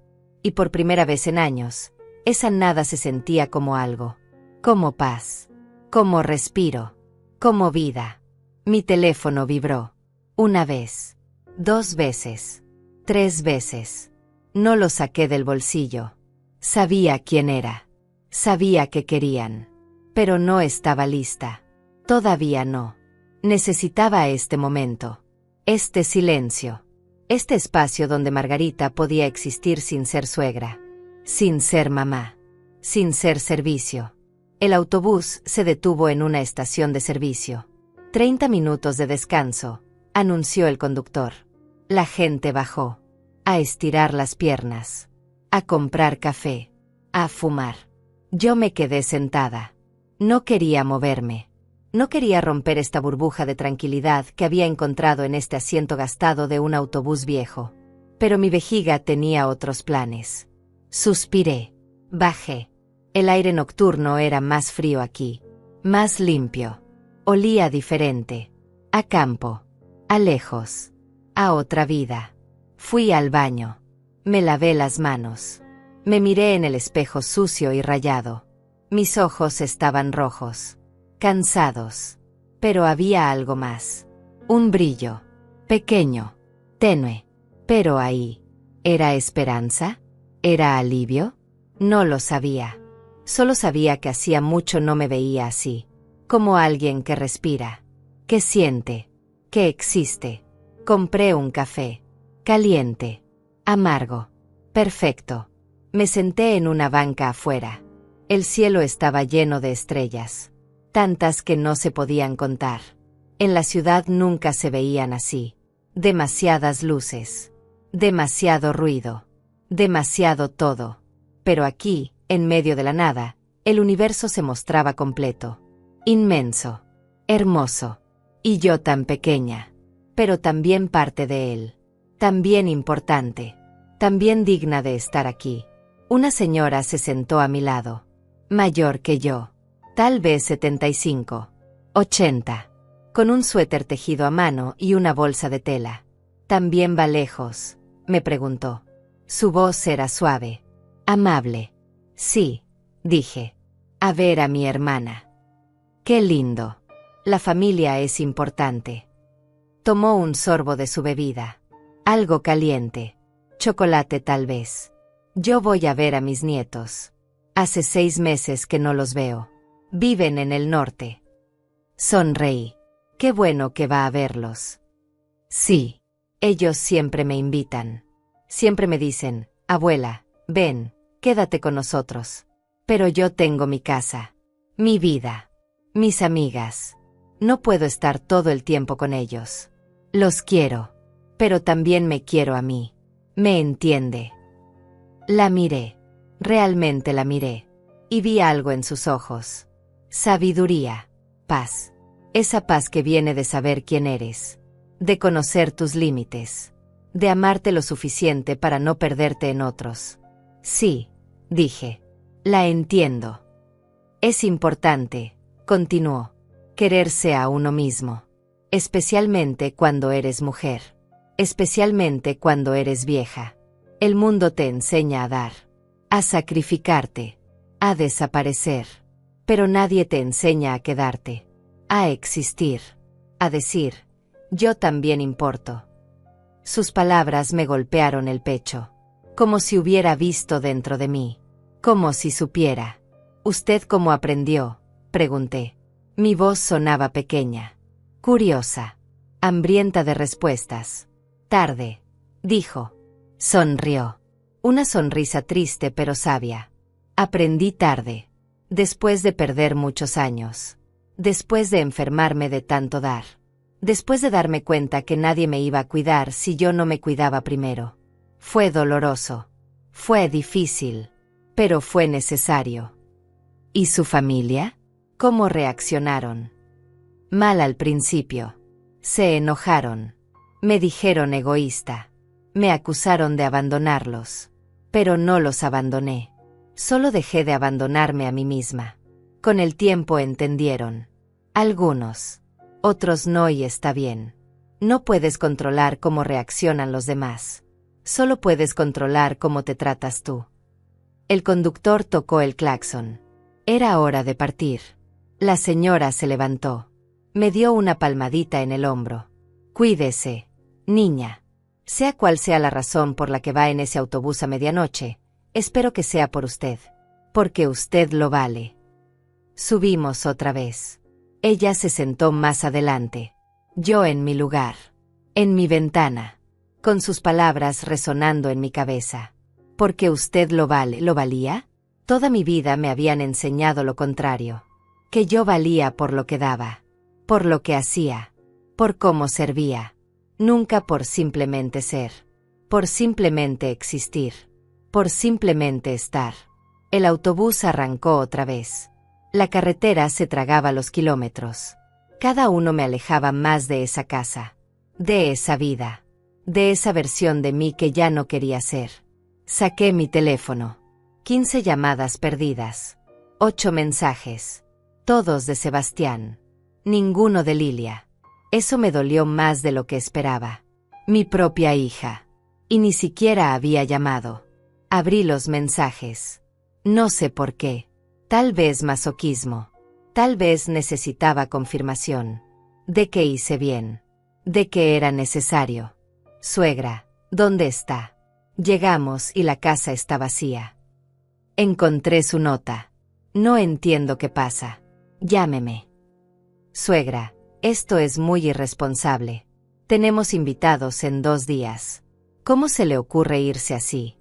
Y por primera vez en años, esa nada se sentía como algo. Como paz. Como respiro. Como vida. Mi teléfono vibró. 1 vez. 2 veces. 3 veces. No lo saqué del bolsillo. Sabía quién era. Sabía qué querían. Pero no estaba lista. Todavía no. Necesitaba este momento. Este silencio. Este espacio donde Margarita podía existir sin ser suegra. Sin ser mamá. Sin ser servicio. El autobús se detuvo en una estación de servicio. 30 minutos de descanso, anunció el conductor. La gente bajó. A estirar las piernas. A comprar café. A fumar. Yo me quedé sentada. No quería moverme. No quería romper esta burbuja de tranquilidad que había encontrado en este asiento gastado de un autobús viejo. Pero mi vejiga tenía otros planes. Suspiré. Bajé. El aire nocturno era más frío aquí. Más limpio. Olía diferente. A campo. A lejos. A otra vida. Fui al baño. Me lavé las manos. Me miré en el espejo sucio y rayado. Mis ojos estaban rojos. Cansados. Pero había algo más. Un brillo. Pequeño. Tenue. Pero ahí. ¿Era esperanza? ¿Era alivio? No lo sabía. Solo sabía que hacía mucho no me veía así. Como alguien que respira. Que siente. Que existe. Compré un café. Caliente. Amargo. Perfecto. Me senté en una banca afuera. El cielo estaba lleno de estrellas. Tantas que no se podían contar. En la ciudad nunca se veían así. Demasiadas luces. Demasiado ruido. Demasiado todo. Pero aquí, en medio de la nada, el universo se mostraba completo. Inmenso. Hermoso. Y yo tan pequeña. Pero también parte de él. También importante. También digna de estar aquí. Una señora se sentó a mi lado. Mayor que yo. Tal vez 75. 80. Con un suéter tejido a mano y una bolsa de tela. ¿También va lejos?, me preguntó. Su voz era suave. Amable. Sí, dije. A ver a mi hermana. Qué lindo. La familia es importante. Tomó un sorbo de su bebida. Algo caliente. Chocolate tal vez. Yo voy a ver a mis nietos. Hace 6 meses que no los veo. Viven en el norte. Sonreí. Qué bueno que va a verlos. Sí. Ellos siempre me invitan. Siempre me dicen, abuela, ven, quédate con nosotros. Pero yo tengo mi casa. Mi vida. Mis amigas. No puedo estar todo el tiempo con ellos. Los quiero. Pero también me quiero a mí. ¿Me entiende? La miré. Realmente la miré. Y vi algo en sus ojos. Sabiduría. Paz. Esa paz que viene de saber quién eres. De conocer tus límites. De amarte lo suficiente para no perderte en otros. Sí, dije. La entiendo. Es importante, continuó, quererse a uno mismo. Especialmente cuando eres mujer. Especialmente cuando eres vieja. El mundo te enseña a dar. A sacrificarte. A desaparecer. Pero nadie te enseña a quedarte. A existir. A decir, yo también importo. Sus palabras me golpearon el pecho. Como si hubiera visto dentro de mí. Como si supiera. ¿Usted cómo aprendió?, pregunté. Mi voz sonaba pequeña. Curiosa. Hambrienta de respuestas. Tarde. Dijo. Sonrió. Una sonrisa triste pero sabia. Aprendí tarde. Después de perder muchos años. Después de enfermarme de tanto dar. Después de darme cuenta que nadie me iba a cuidar si yo no me cuidaba primero. Fue doloroso. Fue difícil. Pero fue necesario. ¿Y su familia? ¿Cómo reaccionaron? Mal al principio. Se enojaron. Me dijeron egoísta. Me acusaron de abandonarlos. Pero no los abandoné. Solo dejé de abandonarme a mí misma. Con el tiempo entendieron. Algunos. Otros no, y está bien. No puedes controlar cómo reaccionan los demás. Solo puedes controlar cómo te tratas tú. El conductor tocó el claxon. Era hora de partir. La señora se levantó. Me dio una palmadita en el hombro. Cuídese, niña. Sea cual sea la razón por la que va en ese autobús a medianoche, espero que sea por usted. Porque usted lo vale. Subimos otra vez. Ella se sentó más adelante. Yo en mi lugar. En mi ventana. Con sus palabras resonando en mi cabeza. Porque usted lo vale. ¿Lo valía? Toda mi vida me habían enseñado lo contrario. Que yo valía por lo que daba. Por lo que hacía. Por cómo servía. Nunca por simplemente ser. Por simplemente existir. Por simplemente estar. El autobús arrancó otra vez. La carretera se tragaba los kilómetros. Cada uno me alejaba más de esa casa. De esa vida. de esa versión de mí que ya no quería ser. Saqué mi teléfono. 15 llamadas perdidas. 8 mensajes. Todos de Sebastián. Ninguno de Lilia. Eso me dolió más de lo que esperaba. Mi propia hija. Y ni siquiera había llamado. Abrí los mensajes. No sé por qué. Tal vez masoquismo. Tal vez necesitaba confirmación. De que hice bien. De que era necesario. Suegra, ¿dónde está? Llegamos y la casa está vacía. Encontré su nota. No entiendo qué pasa. Llámeme. Suegra, esto es muy irresponsable. Tenemos invitados en 2 días. ¿Cómo se le ocurre irse así?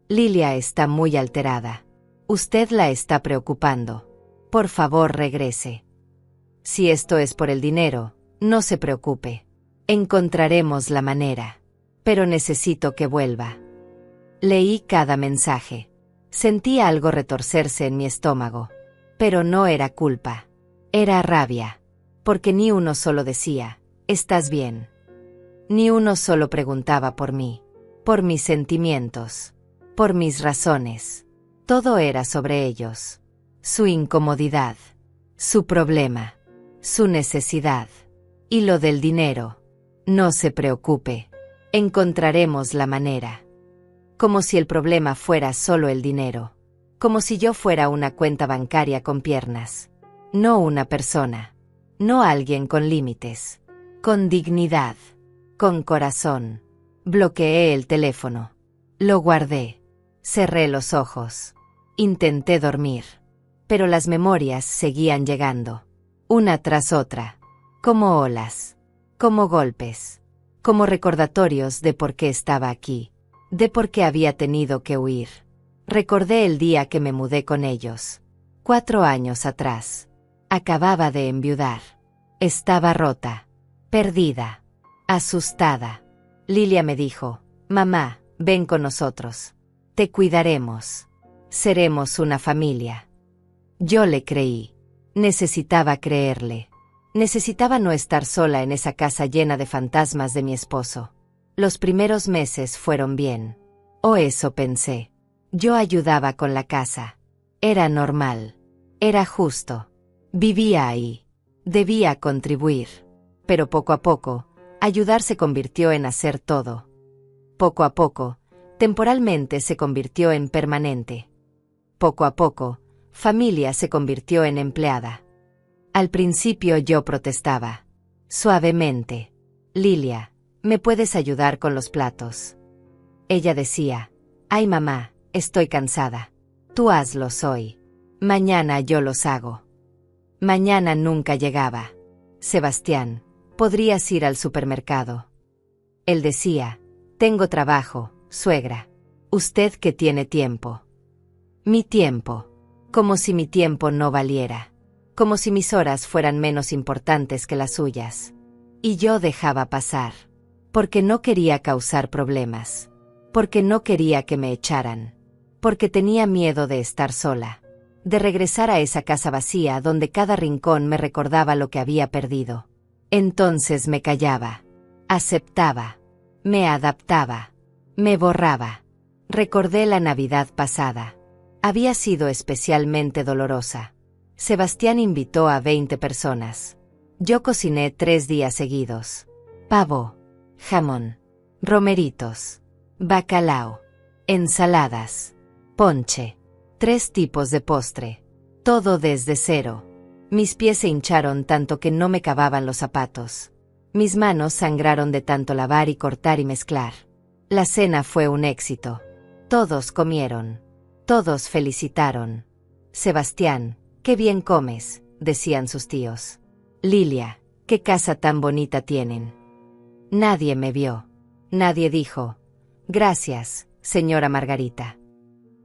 Lilia está muy alterada. Usted la está preocupando. Por favor, regrese. Si esto es por el dinero, no se preocupe. Encontraremos la manera. Pero necesito que vuelva. Leí cada mensaje. Sentí algo retorcerse en mi estómago. Pero no era culpa. Era rabia. Porque ni uno solo decía, ¿estás bien? Ni uno solo preguntaba por mí. Por mis sentimientos. Por mis razones. Todo era sobre ellos. Su incomodidad. Su problema. Su necesidad. Y lo del dinero. No se preocupe. Encontraremos la manera. Como si el problema fuera solo el dinero. Como si yo fuera una cuenta bancaria con piernas. No una persona. No alguien con límites. Con dignidad. Con corazón. Bloqueé el teléfono. Lo guardé. Cerré los ojos. Intenté dormir. Pero las memorias seguían llegando. Una tras otra. Como olas. Como golpes. Como recordatorios de por qué estaba aquí. De por qué había tenido que huir. Recordé el día que me mudé con ellos. 4 años atrás. Acababa de enviudar. Estaba rota. Perdida. Asustada. Lilia me dijo, mamá, ven con nosotros. Te cuidaremos. Seremos una familia. Yo le creí. Necesitaba creerle. Necesitaba no estar sola en esa casa llena de fantasmas de mi esposo. Los primeros meses fueron bien. O eso pensé. Yo ayudaba con la casa. Era normal. Era justo. Vivía ahí. Debía contribuir. Pero poco a poco, ayudar se convirtió en hacer todo. Poco a poco, temporalmente se convirtió en permanente. Poco a poco, familia se convirtió en empleada. Al principio yo protestaba. Suavemente. Lilia, ¿me puedes ayudar con los platos? Ella decía, ay mamá, estoy cansada. Tú hazlos hoy. Mañana yo los hago. Mañana nunca llegaba. Sebastián, ¿podrías ir al supermercado? Él decía, tengo trabajo, suegra. Usted que tiene tiempo. Mi tiempo. Como si mi tiempo no valiera. Como si mis horas fueran menos importantes que las suyas. Y yo dejaba pasar. Porque no quería causar problemas. Porque no quería que me echaran. Porque tenía miedo de estar sola. De regresar a esa casa vacía donde cada rincón me recordaba lo que había perdido. Entonces me callaba. Aceptaba. Me adaptaba. Me borraba. Recordé la Navidad pasada. Había sido especialmente dolorosa. Sebastián invitó a 20 personas. Yo cociné 3 días seguidos. Pavo. Jamón. Romeritos. Bacalao. Ensaladas. Ponche. 3 tipos de postre. Todo desde cero. Mis pies se hincharon tanto que no me cababan los zapatos. Mis manos sangraron de tanto lavar y cortar y mezclar. La cena fue un éxito. Todos comieron. Todos felicitaron. Sebastián, qué bien comes, decían sus tíos. Lilia, qué casa tan bonita tienen. Nadie me vio. Nadie dijo, gracias, señora Margarita.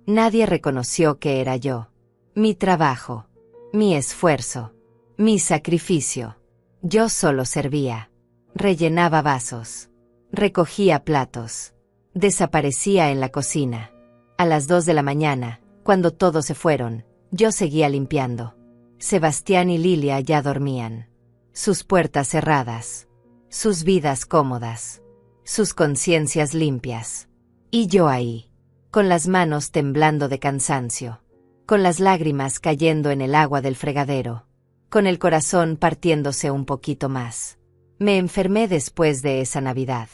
Nadie reconoció que era yo. Mi trabajo. Mi esfuerzo. Mi sacrificio. Yo solo servía. Rellenaba vasos. Recogía platos. Desaparecía en la cocina. A las 2 de la mañana, cuando todos se fueron, yo seguía limpiando. Sebastián y Lilia ya dormían. Sus puertas cerradas. Sus vidas cómodas. sus conciencias limpias. Y yo ahí, con las manos temblando de cansancio, con las lágrimas cayendo en el agua del fregadero, con el corazón partiéndose un poquito más. Me enfermé después de esa Navidad.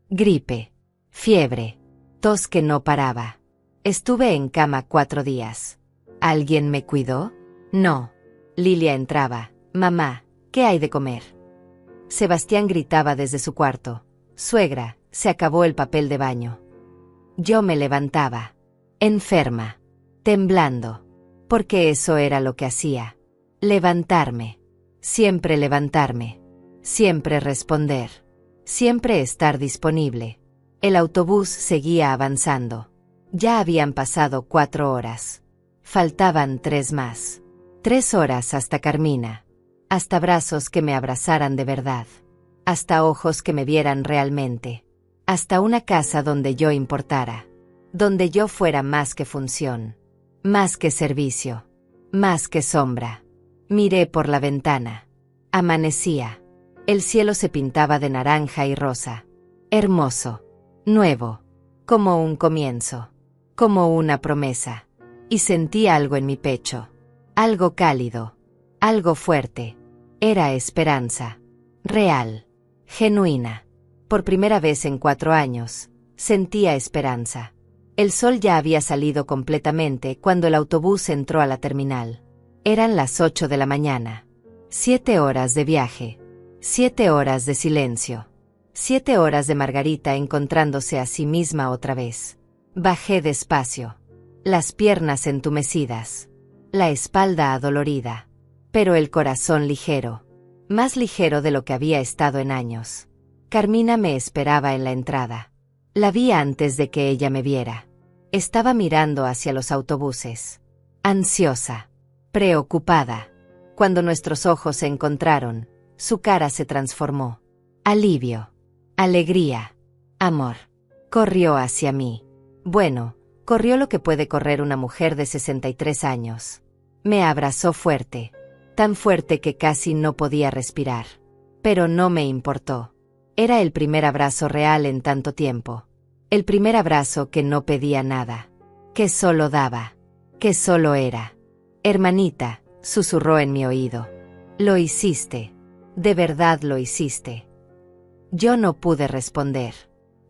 Gripe, fiebre, tos que no paraba. Estuve en cama 4 días. ¿Alguien me cuidó? No. Lilia entraba. Mamá, ¿qué hay de comer? Sebastián gritaba desde su cuarto. Suegra, se acabó el papel de baño. Yo me levantaba, enferma, temblando, porque eso era lo que hacía. Levantarme, siempre responder, siempre estar disponible. El autobús seguía avanzando. Ya habían pasado 4 horas. Faltaban 3 más. 3 horas hasta Carmina. Hasta brazos que me abrazaran de verdad. Hasta ojos que me vieran realmente. Hasta una casa donde yo importara. Donde yo fuera más que función. Más que servicio. Más que sombra. Miré por la ventana. Amanecía. El cielo se pintaba de naranja y rosa. Hermoso. Nuevo. Como un comienzo. Como una promesa. Y sentí algo en mi pecho. Algo cálido. Algo fuerte. Era esperanza. Real. Genuina. Por primera vez en 4 años, sentía esperanza. El sol ya había salido completamente cuando el autobús entró a la terminal. Eran las 8 de la mañana. 7 horas de viaje. 7 horas de silencio. 7 horas de Margarita encontrándose a sí misma otra vez. Bajé despacio. Las piernas entumecidas. La espalda adolorida. Pero el corazón ligero. Más ligero de lo que había estado en años. Carmina me esperaba en la entrada. La vi antes de que ella me viera. Estaba mirando hacia los autobuses. Ansiosa. Preocupada. Cuando nuestros ojos se encontraron, su cara se transformó. Alivio. Alegría. Amor. Corrió hacia mí. Bueno, corrió lo que puede correr una mujer de 63 años. Me abrazó fuerte. Tan fuerte que casi no podía respirar. Pero no me importó. Era el primer abrazo real en tanto tiempo. El primer abrazo que no pedía nada. Que solo daba. Que solo era. Hermanita, susurró en mi oído. Lo hiciste. De verdad lo hiciste. Yo no pude responder.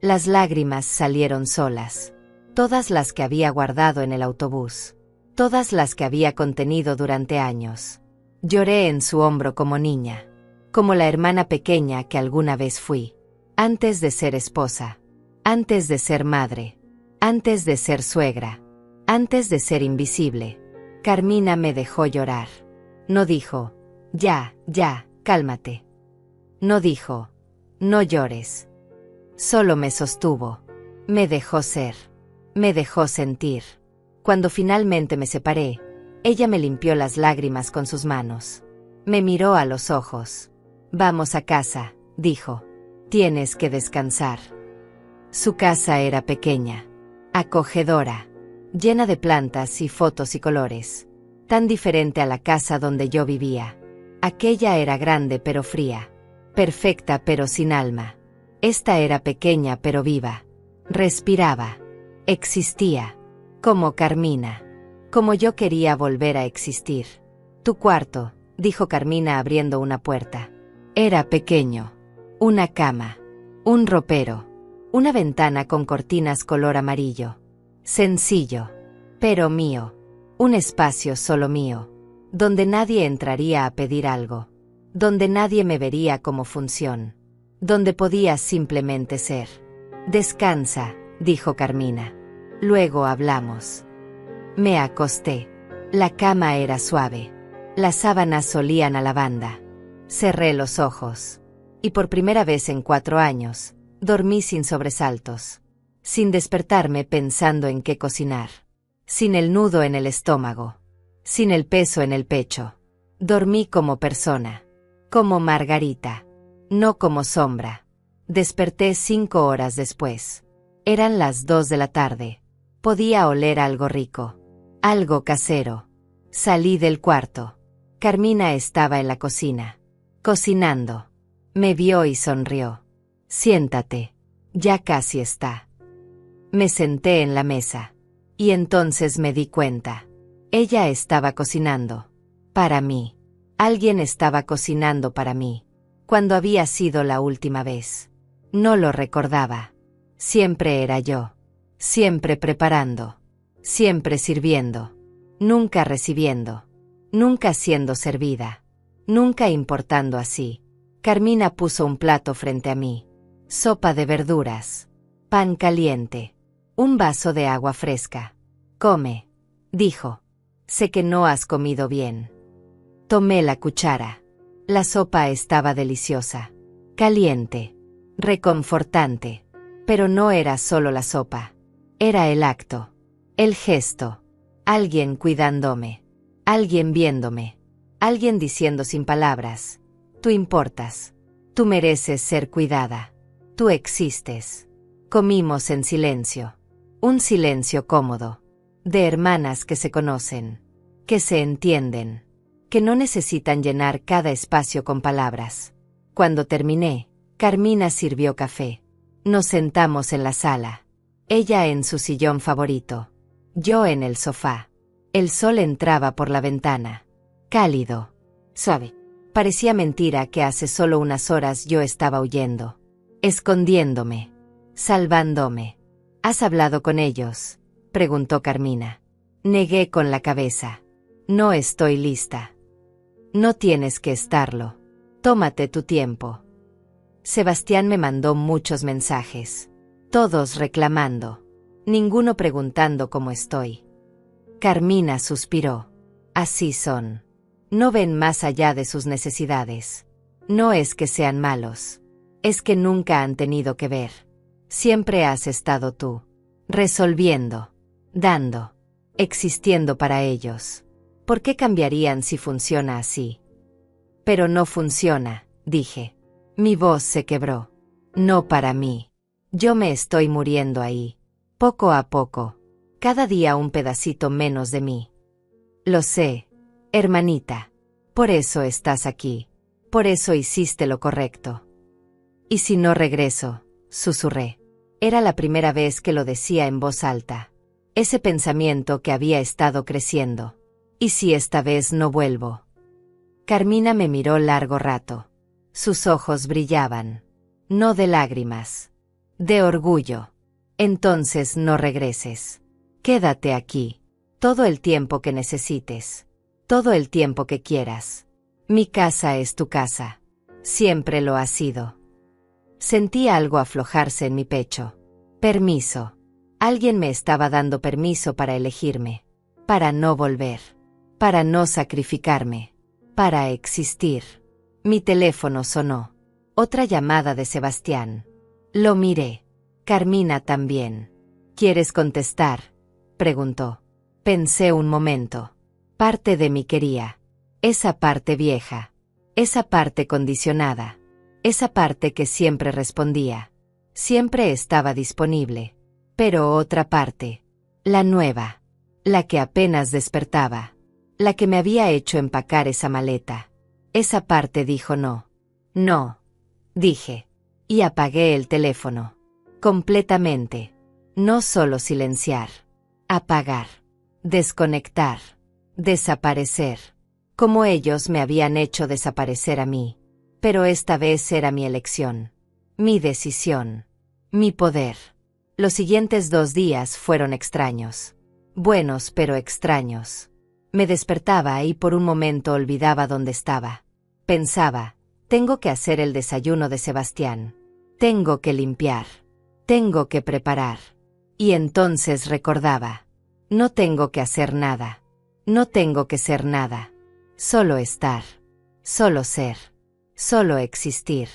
Las lágrimas salieron solas. Todas las que había guardado en el autobús. Todas las que había contenido durante años. Lloré en su hombro como niña. Como la hermana pequeña que alguna vez fui. Antes de ser esposa. Antes de ser madre. Antes de ser suegra. Antes de ser invisible. Carmina me dejó llorar. No dijo, ya, cálmate. No dijo, no llores. Solo me sostuvo. Me dejó ser. Me dejó sentir. Cuando finalmente me separé, ella me limpió las lágrimas con sus manos. Me miró a los ojos. Vamos a casa, dijo. Tienes que descansar. Su casa era pequeña, acogedora, llena de plantas y fotos y colores. Tan diferente a la casa donde yo vivía. Aquella era grande pero fría. Perfecta pero sin alma. Esta era pequeña pero viva. Respiraba. Existía. Como Carmina. Como yo quería volver a existir. Tu cuarto, dijo Carmina abriendo una puerta. Era pequeño. Una cama. Un ropero. Una ventana con cortinas color amarillo. Sencillo. Pero mío. Un espacio solo mío. Donde nadie entraría a pedir algo. Donde nadie me vería como función. Donde podía simplemente ser. Descansa, dijo Carmina. Luego hablamos. Me acosté. La cama era suave. Las sábanas olían a lavanda. Cerré los ojos. Y por primera vez en 4 años, dormí sin sobresaltos. Sin despertarme pensando en qué cocinar. Sin el nudo en el estómago. Sin el peso en el pecho. Dormí como persona. Como Margarita. No como sombra. Desperté 5 horas después. Eran las 2 de la tarde. Podía oler algo rico. Algo casero. Salí del cuarto. Carmina estaba en la cocina. Cocinando. Me vio y sonrió. Siéntate. Ya casi está. Me senté en la mesa. Y entonces me di cuenta. Ella estaba cocinando. Para mí. Alguien estaba cocinando para mí. Cuando había sido la última vez? No lo recordaba. Siempre era yo. Siempre preparando. Siempre sirviendo. Nunca recibiendo. Nunca siendo servida. Nunca importando así. Carmina puso un plato frente a mí. Sopa de verduras. Pan caliente. Un vaso de agua fresca. Come, dijo. Sé que no has comido bien. Tomé la cuchara. La sopa estaba deliciosa. Caliente. Reconfortante. Pero no era solo la sopa. Era el acto. El gesto. Alguien cuidándome. Alguien viéndome. Alguien diciendo sin palabras. Tú importas. Tú mereces ser cuidada. Tú existes. Comimos en silencio. Un silencio cómodo. De hermanas que se conocen. Que se entienden. Que no necesitan llenar cada espacio con palabras. Cuando terminé, Carmina sirvió café. Nos sentamos en la sala. Ella en su sillón favorito. Yo en el sofá. El sol entraba por la ventana. Cálido. Suave. Parecía mentira que hace solo unas horas yo estaba huyendo. Escondiéndome. Salvándome. ¿Has hablado con ellos?, preguntó Carmina. Negué con la cabeza. No estoy lista. No tienes que estarlo. Tómate tu tiempo. Sebastián me mandó muchos mensajes. Todos reclamando. Ninguno preguntando cómo estoy. Carmina suspiró. Así son. No ven más allá de sus necesidades. No es que sean malos. Es que nunca han tenido que ver. Siempre has estado tú. Resolviendo. Dando. Existiendo para ellos. ¿Por qué cambiarían si funciona así? Pero no funciona, dije. Mi voz se quebró. No para mí. Yo me estoy muriendo ahí. Poco a poco. Cada día un pedacito menos de mí. Lo sé, hermanita. Por eso estás aquí. Por eso hiciste lo correcto. ¿Y si no regreso?, susurré. Era la primera vez que lo decía en voz alta. Ese pensamiento que había estado creciendo. ¿Y si esta vez no vuelvo? Carmina me miró largo rato. Sus ojos brillaban. No de lágrimas. De orgullo. Entonces no regreses. Quédate aquí. Todo el tiempo que necesites. Todo el tiempo que quieras. Mi casa es tu casa. Siempre lo ha sido. Sentí algo aflojarse en mi pecho. Permiso. Alguien me estaba dando permiso para elegirme. Para no volver. Para no sacrificarme. Para existir. Mi teléfono sonó. Otra llamada de Sebastián. Lo miré. Carmina también. ¿Quieres contestar?, preguntó. Pensé un momento. Parte de mí quería. Esa parte vieja. Esa parte condicionada. Esa parte que siempre respondía. Siempre estaba disponible. Pero otra parte. La nueva. La que apenas despertaba. La que me había hecho empacar esa maleta. Esa parte dijo no. No. Dije. Y apagué el teléfono. Completamente. No solo silenciar. Apagar. Desconectar. Desaparecer. Como ellos me habían hecho desaparecer a mí. Pero esta vez era mi elección. Mi decisión. Mi poder. Los siguientes 2 días fueron extraños. Buenos pero extraños. Me despertaba y por un momento olvidaba dónde estaba. Pensaba, tengo que hacer el desayuno de Sebastián. Tengo que limpiar. Tengo que preparar. Y entonces recordaba. No tengo que hacer nada. No tengo que ser nada. Solo estar. Solo ser. Solo existir.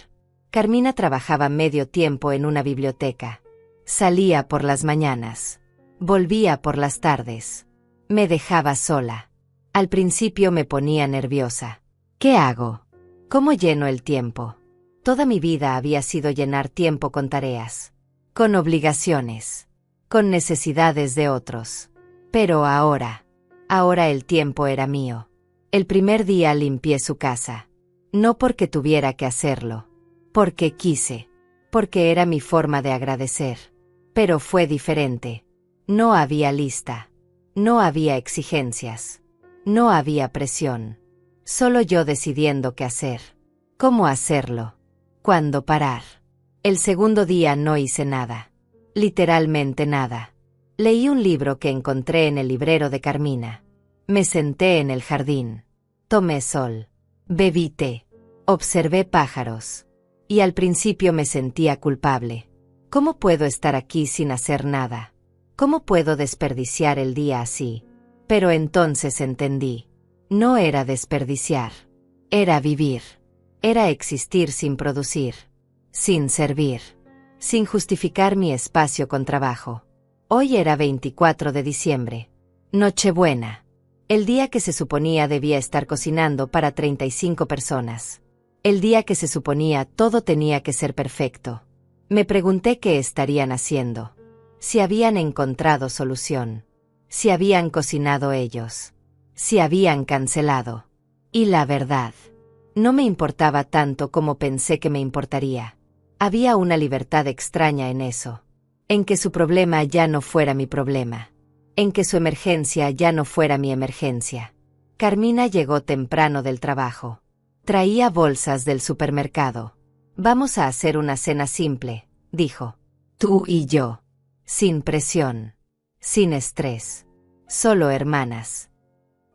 Carmina trabajaba medio tiempo en una biblioteca. Salía por las mañanas. Volvía por las tardes. Me dejaba sola. Al principio me ponía nerviosa. ¿Qué hago? ¿Cómo lleno el tiempo? Toda mi vida había sido llenar tiempo con tareas. Con obligaciones. Con necesidades de otros. Pero ahora el tiempo era mío. El primer día limpié su casa. No porque tuviera que hacerlo. Porque quise. porque era mi forma de agradecer. Pero fue diferente. No había lista. No había exigencias. No había presión. Solo yo decidiendo qué hacer. Cómo hacerlo. Cuándo parar. El segundo día no hice nada. Literalmente nada. Leí un libro que encontré en el librero de Carmina. Me senté en el jardín. Tomé sol. Bebí té. Observé pájaros. Y al principio me sentía culpable. ¿Cómo puedo estar aquí sin hacer nada? ¿Cómo puedo desperdiciar el día así? Pero entonces entendí. No era desperdiciar. Era vivir. Era existir sin producir. Sin servir. Sin justificar mi espacio con trabajo. Hoy era 24 de diciembre. Nochebuena. El día que se suponía debía estar cocinando para 35 personas. El día que se suponía todo tenía que ser perfecto. Me pregunté qué estarían haciendo. Si habían encontrado solución. Si habían cocinado ellos. Si habían cancelado. Y la verdad, no me importaba tanto como pensé que me importaría. Había una libertad extraña en eso. En que su problema ya no fuera mi problema. En que su emergencia ya no fuera mi emergencia. Carmina llegó temprano del trabajo. Traía bolsas del supermercado. Vamos a hacer una cena simple, dijo. Tú y yo. Sin presión. Sin estrés. Solo hermanas.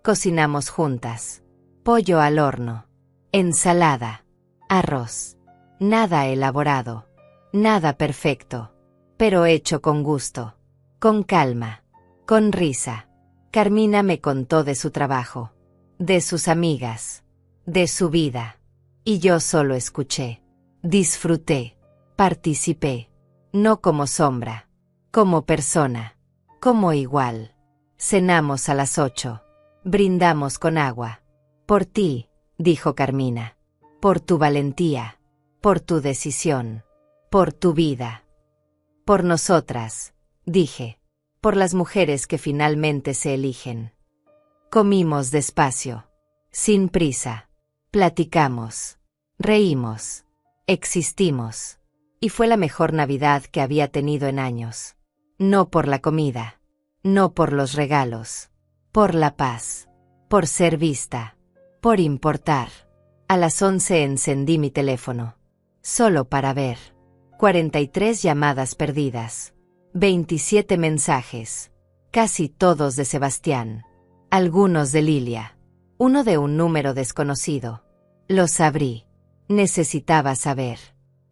Cocinamos juntas. Pollo al horno. Ensalada. Arroz. Nada elaborado. Nada perfecto. Pero hecho con gusto. Con calma. Con risa. Carmina me contó de su trabajo. De sus amigas. De su vida. Y yo solo escuché. Disfruté. Participé. No como sombra. Como persona. Como igual. Cenamos a las 8. Brindamos con agua. Por ti, dijo Carmina. Por tu valentía. Por tu decisión. Por tu vida. Por nosotras, dije. Por las mujeres que finalmente se eligen. Comimos despacio. Sin prisa. Platicamos. Reímos. Existimos. Y fue la mejor Navidad que había tenido en años. No por la comida. No por los regalos. Por la paz. Por ser vista. Por importar. A las 11 encendí mi teléfono. Solo para ver. 43 llamadas perdidas. 27 mensajes. Casi todos de Sebastián. Algunos de Lilia. Uno de un número desconocido. Los abrí. Necesitaba saber.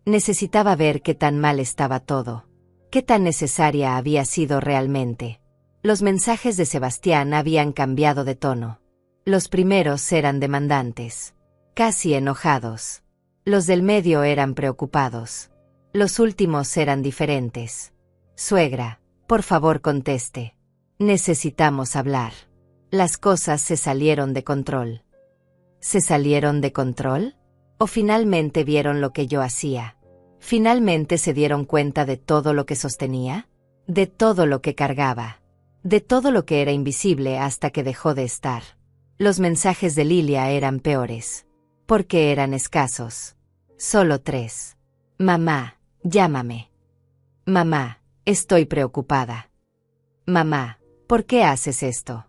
Necesitaba ver qué tan mal estaba todo. Qué tan necesaria había sido realmente. Los mensajes de Sebastián habían cambiado de tono. Los primeros eran demandantes. Casi enojados. Los del medio eran preocupados. Los últimos eran diferentes. Suegra, por favor conteste. Necesitamos hablar. Las cosas se salieron de control. ¿Se salieron de control? ¿O finalmente vieron lo que yo hacía? ¿Finalmente se dieron cuenta de todo lo que sostenía? De todo lo que cargaba. De todo lo que era invisible hasta que dejó de estar. Los mensajes de Lilia eran peores. Porque eran escasos. Solo 3. Mamá, llámame. Mamá, estoy preocupada. Mamá, ¿por qué haces esto?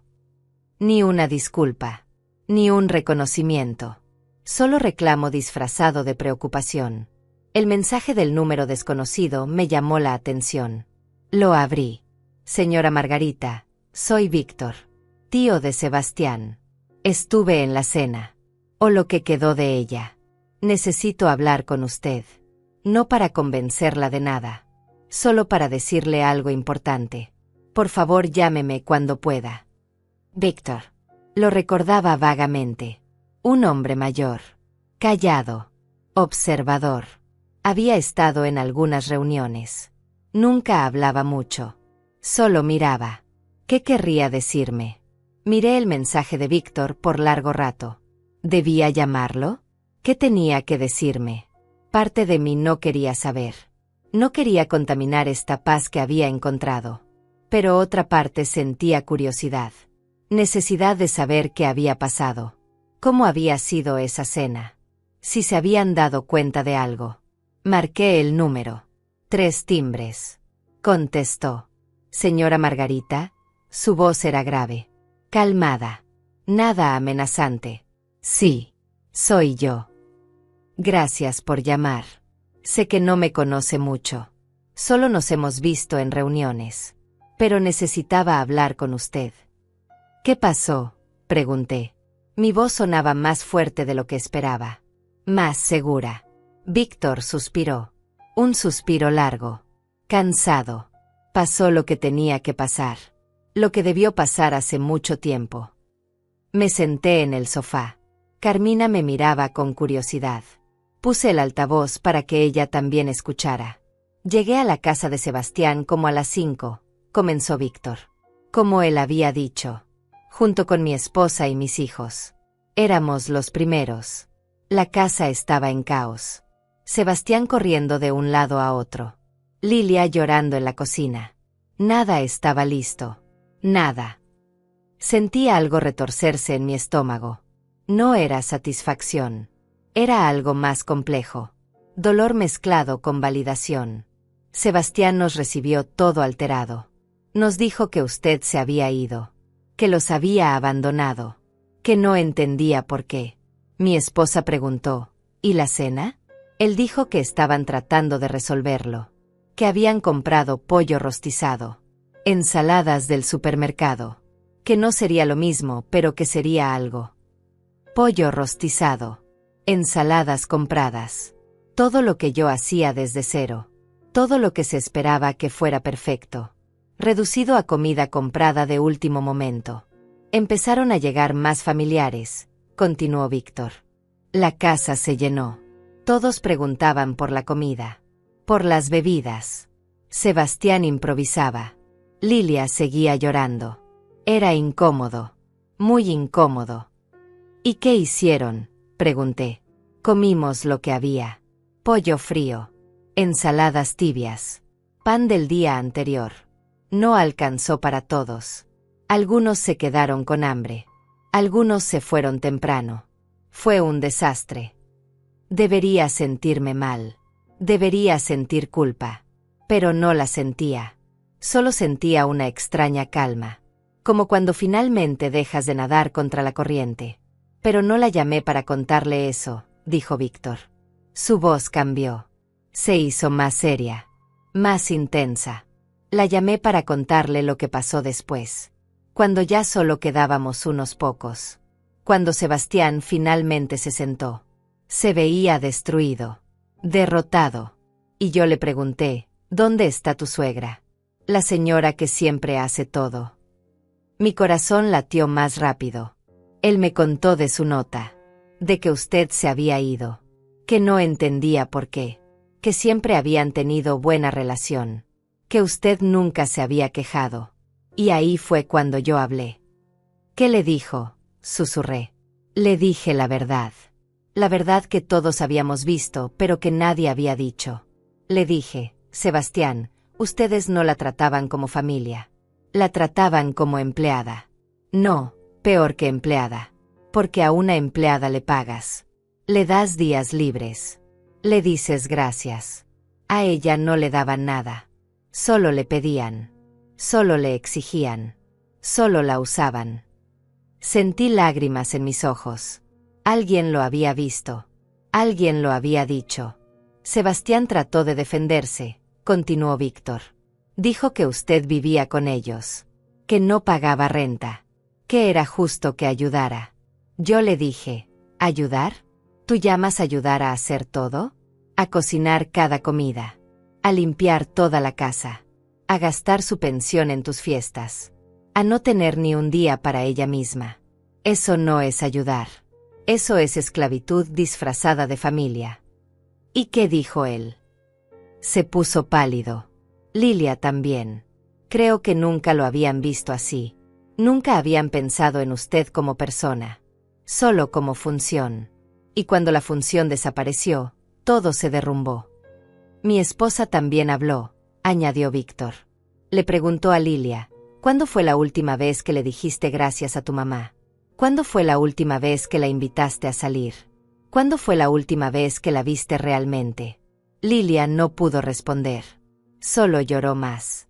Ni una disculpa. Ni un reconocimiento. Solo reclamo disfrazado de preocupación. El mensaje del número desconocido me llamó la atención. Lo abrí. Señora Margarita, soy Víctor. Tío de Sebastián. Estuve en la cena. O lo que quedó de ella. Necesito hablar con usted. No para convencerla de nada. Solo para decirle algo importante. Por favor, llámeme cuando pueda. Víctor. Lo recordaba vagamente. Un hombre mayor. Callado. Observador. Había estado en algunas reuniones. Nunca hablaba mucho. Solo miraba. ¿Qué querría decirme? Miré el mensaje de Víctor por largo rato. ¿Debía llamarlo? ¿Qué tenía que decirme? Parte de mí no quería saber. No quería contaminar esta paz que había encontrado. Pero otra parte sentía curiosidad. Necesidad de saber qué había pasado. ¿Cómo había sido esa cena? Si se habían dado cuenta de algo. Marqué el número. 3 timbres. Contestó. Señora Margarita. Su voz era grave. Calmada. Nada amenazante. Sí. Soy yo. Gracias por llamar. Sé que no me conoce mucho. Solo nos hemos visto en reuniones. Pero necesitaba hablar con usted. ¿Qué pasó?, pregunté. Mi voz sonaba más fuerte de lo que esperaba. Más segura. Víctor suspiró. Un suspiro largo. Cansado. Pasó lo que tenía que pasar. Lo que debió pasar hace mucho tiempo. Me senté en el sofá. Carmina me miraba con curiosidad. Puse el altavoz para que ella también escuchara. Llegué a la casa de Sebastián como a las 5, comenzó Víctor. Como él había dicho. Junto con mi esposa y mis hijos. Éramos los primeros. La casa estaba en caos. Sebastián corriendo de un lado a otro. Lilia llorando en la cocina. Nada estaba listo. Nada. Sentía algo retorcerse en mi estómago. No era satisfacción. Era algo más complejo. Dolor mezclado con validación. Sebastián nos recibió todo alterado. Nos dijo que usted se había ido. Que los había abandonado. Que no entendía por qué. Mi esposa preguntó, ¿y la cena? Él dijo que estaban tratando de resolverlo. Que habían comprado pollo rostizado. Ensaladas del supermercado. Que no sería lo mismo, pero que sería algo. Pollo rostizado. Ensaladas compradas. Todo lo que yo hacía desde cero. Todo lo que se esperaba que fuera perfecto. Reducido a comida comprada de último momento. Empezaron a llegar más familiares, continuó Víctor. La casa se llenó. Todos preguntaban por la comida. Por las bebidas. Sebastián improvisaba. Lilia seguía llorando. Era incómodo. Muy incómodo. ¿Y qué hicieron?, pregunté. Comimos lo que había. Pollo frío. Ensaladas tibias. Pan del día anterior. No alcanzó para todos. Algunos se quedaron con hambre. Algunos se fueron temprano. Fue un desastre. Debería sentirme mal. Debería sentir culpa. Pero no la sentía. Solo sentía una extraña calma. Como cuando finalmente dejas de nadar contra la corriente. Pero no la llamé para contarle eso, dijo Víctor. Su voz cambió. Se hizo más seria. Más intensa. La llamé para contarle lo que pasó después. Cuando ya solo quedábamos unos pocos. Cuando Sebastián finalmente se sentó. Se veía destruido. Derrotado. Y yo le pregunté, ¿dónde está tu suegra? La señora que siempre hace todo. Mi corazón latió más rápido. Él me contó de su nota. De que usted se había ido. Que no entendía por qué. Que siempre habían tenido buena relación. Que usted nunca se había quejado. Y ahí fue cuando yo hablé. ¿Qué le dijo?, susurré. Le dije la verdad. La verdad que todos habíamos visto, pero que nadie había dicho. Le dije, Sebastián, ustedes no la trataban como familia. La trataban como empleada. No, peor que empleada. Porque a una empleada le pagas. Le das días libres. Le dices gracias. A ella no le daban nada. Solo le pedían. Solo le exigían. Solo la usaban. Sentí lágrimas en mis ojos. Alguien lo había visto. Alguien lo había dicho. Sebastián trató de defenderse, continuó Víctor. Dijo que usted vivía con ellos. Que no pagaba renta. Que era justo que ayudara. Yo le dije, ¿ayudar? ¿Tú llamas ayudar a hacer todo? A cocinar cada comida. A limpiar toda la casa. A gastar su pensión en tus fiestas. A no tener ni un día para ella misma. Eso no es ayudar. Eso es esclavitud disfrazada de familia. ¿Y qué dijo él? Se puso pálido. Lilia también. Creo que nunca lo habían visto así. Nunca habían pensado en usted como persona. Solo como función. Y cuando la función desapareció, todo se derrumbó. Mi esposa también habló, añadió Víctor. Le preguntó a Lilia, ¿cuándo fue la última vez que le dijiste gracias a tu mamá? ¿Cuándo fue la última vez que la invitaste a salir? ¿Cuándo fue la última vez que la viste realmente? Lilia no pudo responder. Solo lloró más.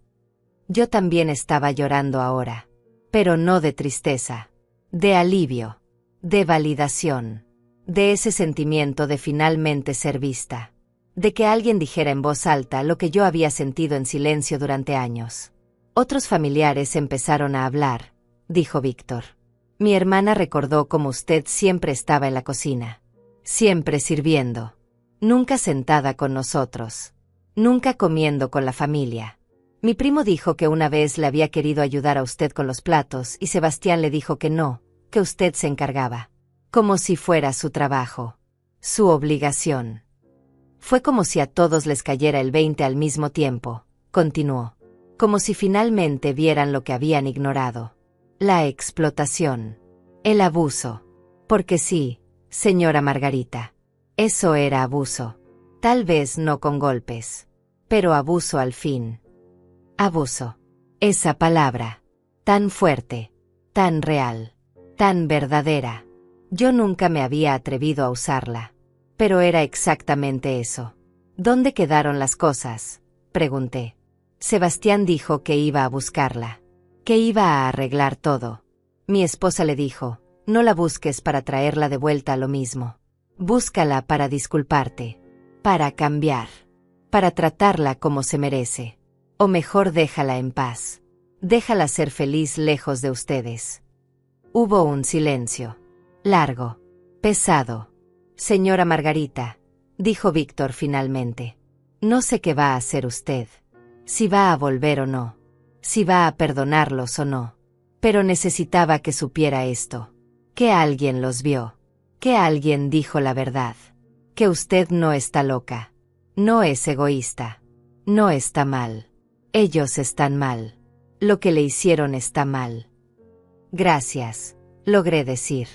Yo también estaba llorando ahora. Pero no de tristeza. De alivio. De validación. De ese sentimiento de finalmente ser vista. De que alguien dijera en voz alta lo que yo había sentido en silencio durante años. Otros familiares empezaron a hablar, dijo Víctor. Mi hermana recordó cómo usted siempre estaba en la cocina. Siempre sirviendo. Nunca sentada con nosotros. Nunca comiendo con la familia. Mi primo dijo que una vez le había querido ayudar a usted con los platos y Sebastián le dijo que no, que usted se encargaba. Como si fuera su trabajo. Su obligación. Fue como si a todos les cayera el 20 al mismo tiempo, continuó. Como si finalmente vieran lo que habían ignorado. La explotación. El abuso. Porque sí, señora Margarita. Eso era abuso. Tal vez no con golpes. Pero abuso al fin. Abuso. Esa palabra. Tan fuerte. Tan real. Tan verdadera. Yo nunca me había atrevido a usarla. Pero era exactamente eso. ¿Dónde quedaron las cosas?, pregunté. Sebastián dijo que iba a buscarla. Que iba a arreglar todo. Mi esposa le dijo, no la busques para traerla de vuelta a lo mismo. Búscala para disculparte. Para cambiar. Para tratarla como se merece. O mejor déjala en paz. Déjala ser feliz lejos de ustedes. Hubo un silencio. Largo. Pesado. Señora Margarita, dijo Víctor finalmente. No sé qué va a hacer usted. Si va a volver o no. Si va a perdonarlos o no. Pero necesitaba que supiera esto. Que alguien los vio. Que alguien dijo la verdad. Que usted no está loca. No es egoísta. No está mal. Ellos están mal. Lo que le hicieron está mal. Gracias, logré decir.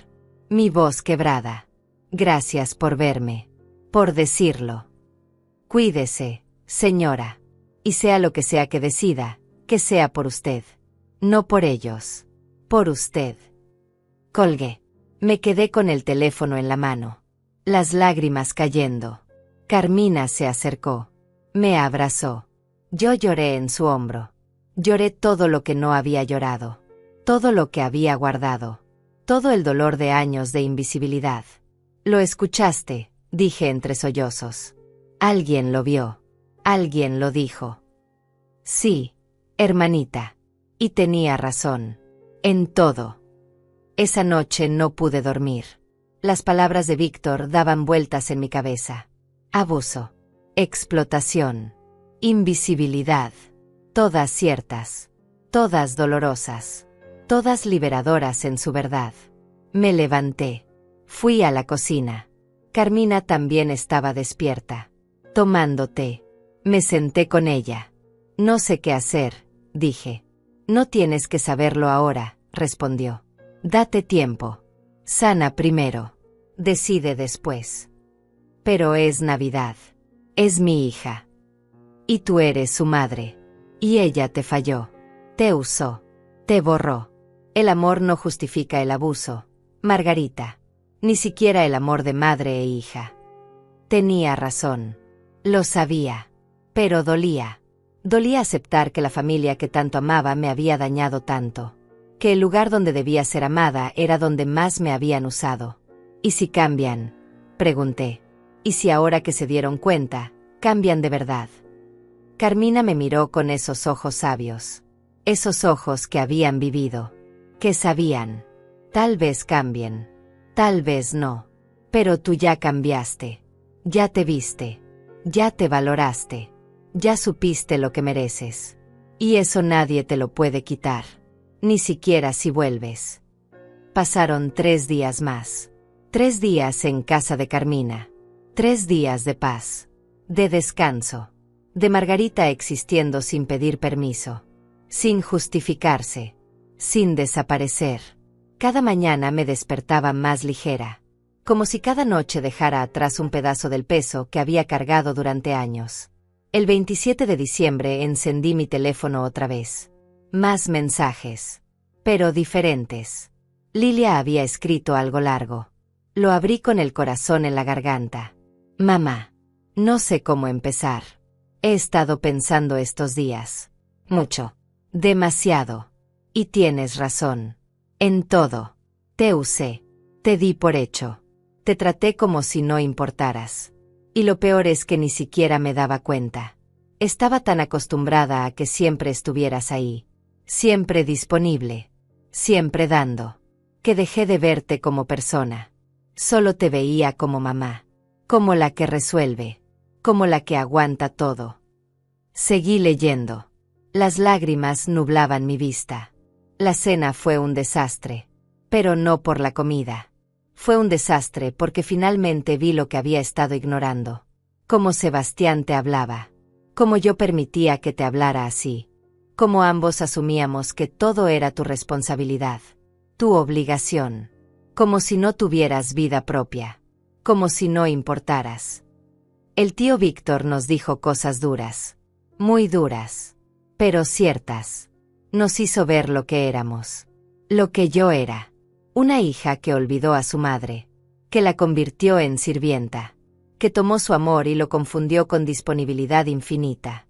Mi voz quebrada. Gracias por verme. Por decirlo. Cuídese, señora. Y sea lo que sea que decida, que sea por usted. No por ellos. Por usted. Colgué. Me quedé con el teléfono en la mano. Las lágrimas cayendo. Carmina se acercó. Me abrazó. Yo lloré en su hombro. Lloré todo lo que no había llorado. Todo lo que había guardado. Todo el dolor de años de invisibilidad. Lo escuchaste, dije entre sollozos. Alguien lo vio. Alguien lo dijo. Sí, hermanita. Y tenía razón. En todo. Esa noche no pude dormir. Las palabras de Víctor daban vueltas en mi cabeza. Abuso. Explotación. Invisibilidad. Todas ciertas. Todas dolorosas. Todas liberadoras en su verdad. Me levanté. Fui a la cocina. Carmina también estaba despierta. Tomando té. Me senté con ella. No sé qué hacer, dije. No tienes que saberlo ahora, respondió. Date tiempo. Sana primero. Decide después. Pero es Navidad. Es mi hija. Y tú eres su madre. Y ella te falló. Te usó. Te borró. El amor no justifica el abuso, Margarita. Ni siquiera el amor de madre e hija. Tenía razón. Lo sabía. Pero dolía. Dolía aceptar que la familia que tanto amaba me había dañado tanto. Que el lugar donde debía ser amada era donde más me habían usado. ¿Y si cambian?, pregunté. ¿Y si ahora que se dieron cuenta, cambian de verdad? Carmina me miró con esos ojos sabios. Esos ojos que habían vivido. Que sabían. Tal vez cambien. Tal vez no. Pero tú ya cambiaste. Ya te viste. Ya te valoraste. Ya supiste lo que mereces. Y eso nadie te lo puede quitar. Ni siquiera si vuelves. Pasaron 3 días más. 3 días en casa de Carmina. 3 días de paz. De descanso. De Margarita existiendo sin pedir permiso. Sin justificarse. Sin desaparecer. Cada mañana me despertaba más ligera. Como si cada noche dejara atrás un pedazo del peso que había cargado durante años. El 27 de diciembre encendí mi teléfono otra vez. Más mensajes. Pero diferentes. Lilia había escrito algo largo. Lo abrí con el corazón en la garganta. Mamá. No sé cómo empezar. He estado pensando estos días. Mucho. Demasiado. Y tienes razón. En todo. Te usé. Te di por hecho. Te traté como si no importaras. Y lo peor es que ni siquiera me daba cuenta. Estaba tan acostumbrada a que siempre estuvieras ahí. Siempre disponible. Siempre dando. Que dejé de verte como persona. Solo te veía como mamá. Como la que resuelve. Como la que aguanta todo. Seguí leyendo. Las lágrimas nublaban mi vista. La cena fue un desastre. Pero no por la comida. Fue un desastre porque finalmente vi lo que había estado ignorando. Cómo Sebastián te hablaba. Cómo yo permitía que te hablara así. Cómo ambos asumíamos que todo era tu responsabilidad. Tu obligación. Como si no tuvieras vida propia. Como si no importaras. El tío Víctor nos dijo cosas duras. Muy duras. Pero ciertas. Nos hizo ver lo que éramos. Lo que yo era. Una hija que olvidó a su madre. Que la convirtió en sirvienta. Que tomó su amor y lo confundió con disponibilidad infinita.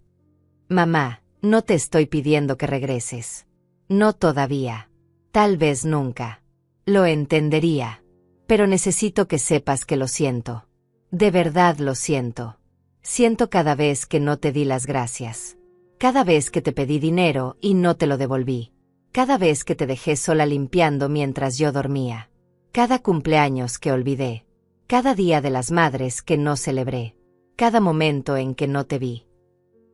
Mamá, no te estoy pidiendo que regreses. No todavía. Tal vez nunca. Lo entendería. Pero necesito que sepas que lo siento. De verdad lo siento. Siento cada vez que no te di las gracias. Cada vez que te pedí dinero y no te lo devolví. Cada vez que te dejé sola limpiando mientras yo dormía. Cada cumpleaños que olvidé. Cada día de las madres que no celebré. Cada momento en que no te vi.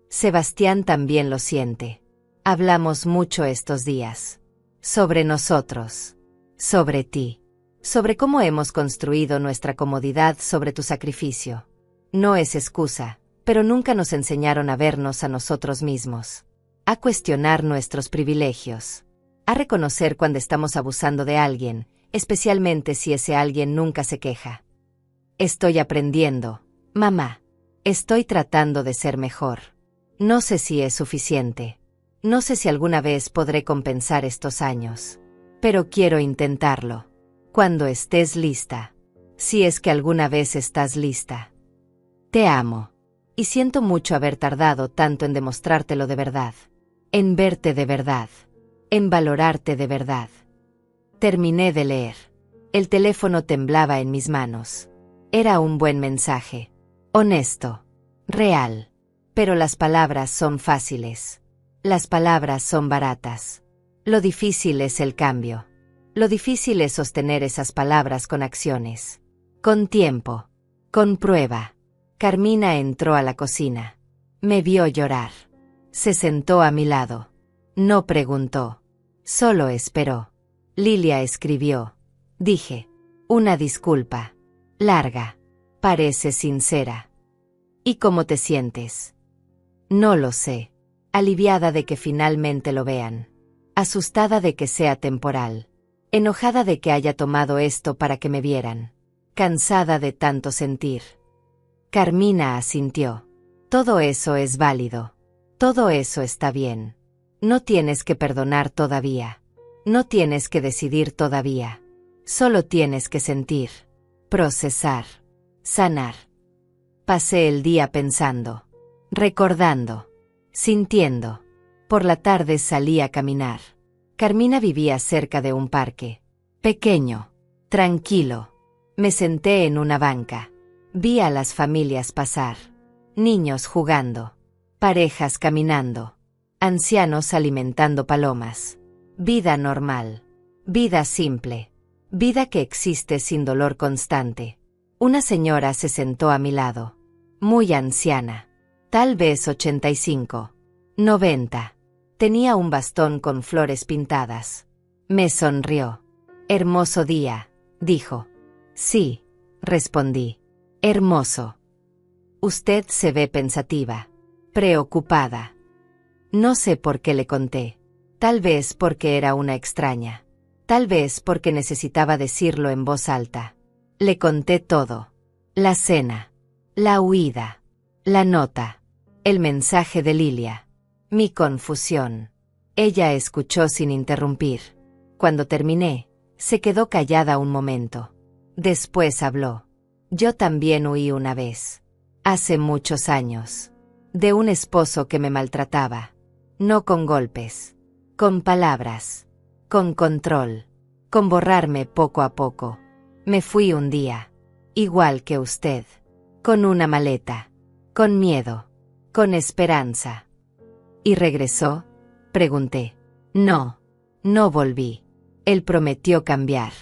Sebastián también lo siente. Hablamos mucho estos días. Sobre nosotros. Sobre ti. Sobre cómo hemos construido nuestra comodidad sobre tu sacrificio. No es excusa, pero nunca nos enseñaron a vernos a nosotros mismos. A cuestionar nuestros privilegios. A reconocer cuando estamos abusando de alguien, especialmente si ese alguien nunca se queja. Estoy aprendiendo, mamá. Estoy tratando de ser mejor. No sé si es suficiente. No sé si alguna vez podré compensar estos años. Pero quiero intentarlo. Cuando estés lista. Si es que alguna vez estás lista. Te amo. Y siento mucho haber tardado tanto en demostrártelo de verdad. En verte de verdad. En valorarte de verdad. Terminé de leer. El teléfono temblaba en mis manos. Era un buen mensaje. Honesto. Real. Pero las palabras son fáciles. Las palabras son baratas. Lo difícil es el cambio. Lo difícil es sostener esas palabras con acciones. Con tiempo. Con prueba. Carmina entró a la cocina. Me vio llorar. Se sentó a mi lado. No preguntó. Solo esperó. Lilia escribió. Dije. Una disculpa. Larga. Parece sincera. ¿Y cómo te sientes? No lo sé. Aliviada de que finalmente lo vean. Asustada de que sea temporal. Enojada de que haya tomado esto para que me vieran. Cansada de tanto sentir. Carmina asintió. Todo eso es válido. Todo eso está bien. No tienes que perdonar todavía. No tienes que decidir todavía. Solo tienes que sentir. Procesar. Sanar. Pasé el día pensando. Recordando. Sintiendo. Por la tarde salí a caminar. Carmina vivía cerca de un parque. Pequeño. Tranquilo. Me senté en una banca. Vi a las familias pasar. Niños jugando. Parejas caminando. Ancianos alimentando palomas. Vida normal. Vida simple. Vida que existe sin dolor constante. Una señora se sentó a mi lado. Muy anciana. Tal vez 85. 90. Tenía un bastón con flores pintadas. Me sonrió. Hermoso día, dijo. Sí, respondí. Hermoso. Usted se ve pensativa. Preocupada. No sé por qué le conté. Tal vez porque era una extraña. Tal vez porque necesitaba decirlo en voz alta. Le conté todo. La cena. La huida. La nota. El mensaje de Lilia. Mi confusión. Ella escuchó sin interrumpir. Cuando terminé, se quedó callada un momento. Después habló. Yo también huí una vez. Hace muchos años. De un esposo que me maltrataba. No con golpes. Con palabras. Con control. Con borrarme poco a poco. Me fui un día. Igual que usted. Con una maleta. Con miedo. Con esperanza. ¿Y regresó? Pregunté. No. No volví. Él prometió cambiar.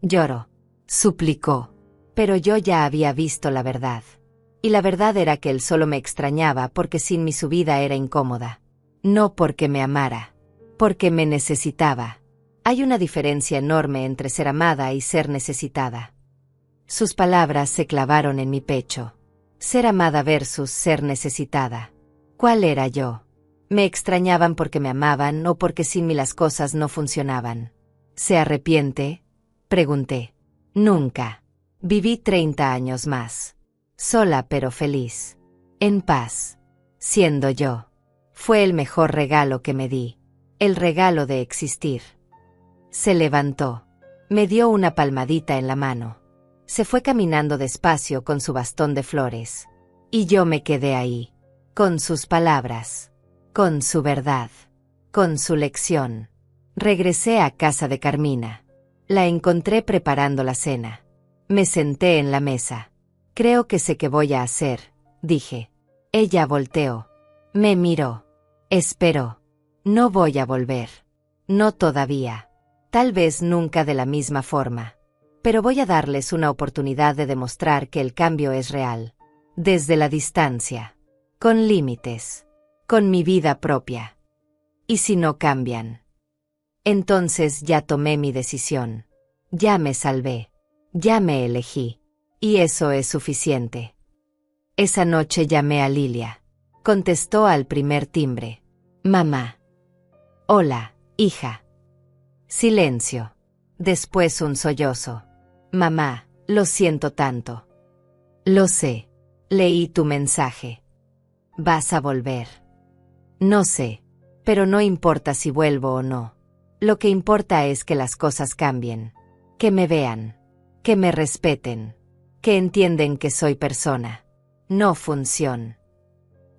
Lloró. Suplicó. Pero yo ya había visto la verdad. Y la verdad era que él solo me extrañaba porque sin mí su vida era incómoda. No porque me amara. Porque me necesitaba. Hay una diferencia enorme entre ser amada y ser necesitada. Sus palabras se clavaron en mi pecho. Ser amada versus ser necesitada. ¿Cuál era yo? ¿Me extrañaban porque me amaban o porque sin mí las cosas no funcionaban? ¿Se arrepiente? Pregunté. Nunca. Viví 30 años más. Sola pero feliz. En paz. Siendo yo. Fue el mejor regalo que me di. El regalo de existir. Se levantó. Me dio una palmadita en la mano. Se fue caminando despacio con su bastón de flores. Y yo me quedé ahí. Con sus palabras. Con su verdad. Con su lección. Regresé a casa de Carmina. La encontré preparando la cena. Me senté en la mesa. Creo que sé qué voy a hacer, dije. Ella volteó. Me miró. Esperó. No voy a volver. No todavía. Tal vez nunca de la misma forma. Pero voy a darles una oportunidad de demostrar que el cambio es real. Desde la distancia. Con límites. Con mi vida propia. ¿Y si no cambian? Entonces ya tomé mi decisión. Ya me salvé. Ya me elegí. Y eso es suficiente. Esa noche llamé a Lilia. Contestó al primer timbre. Mamá. Hola, hija. Silencio. Después un sollozo. Mamá, lo siento tanto. Lo sé. Leí tu mensaje. ¿Vas a volver? No sé. Pero no importa si vuelvo o no. Lo que importa es que las cosas cambien. Que me vean. Que me respeten. Que entienden que soy persona. No función.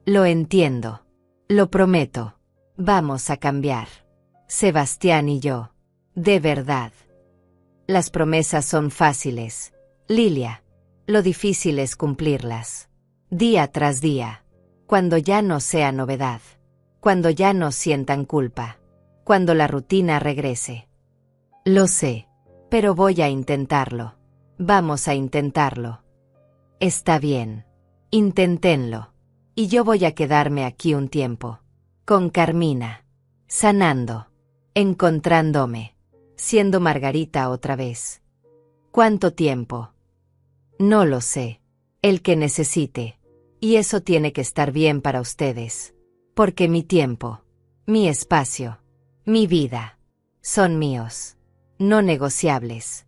Lo entiendo. Lo prometo. Vamos a cambiar. Sebastián y yo. De verdad. Las promesas son fáciles, Lilia. Lo difícil es cumplirlas. Día tras día. Cuando ya no sea novedad. Cuando ya no sientan culpa. Cuando la rutina regrese. Lo sé. Pero voy a intentarlo. Vamos a intentarlo. Está bien. Inténtenlo. Y yo voy a quedarme aquí un tiempo. Con Carmina. Sanando. Encontrándome. Siendo Margarita otra vez. ¿Cuánto tiempo? No lo sé. El que necesite. Y eso tiene que estar bien para ustedes. Porque mi tiempo. Mi espacio. Mi vida. Son míos. No negociables.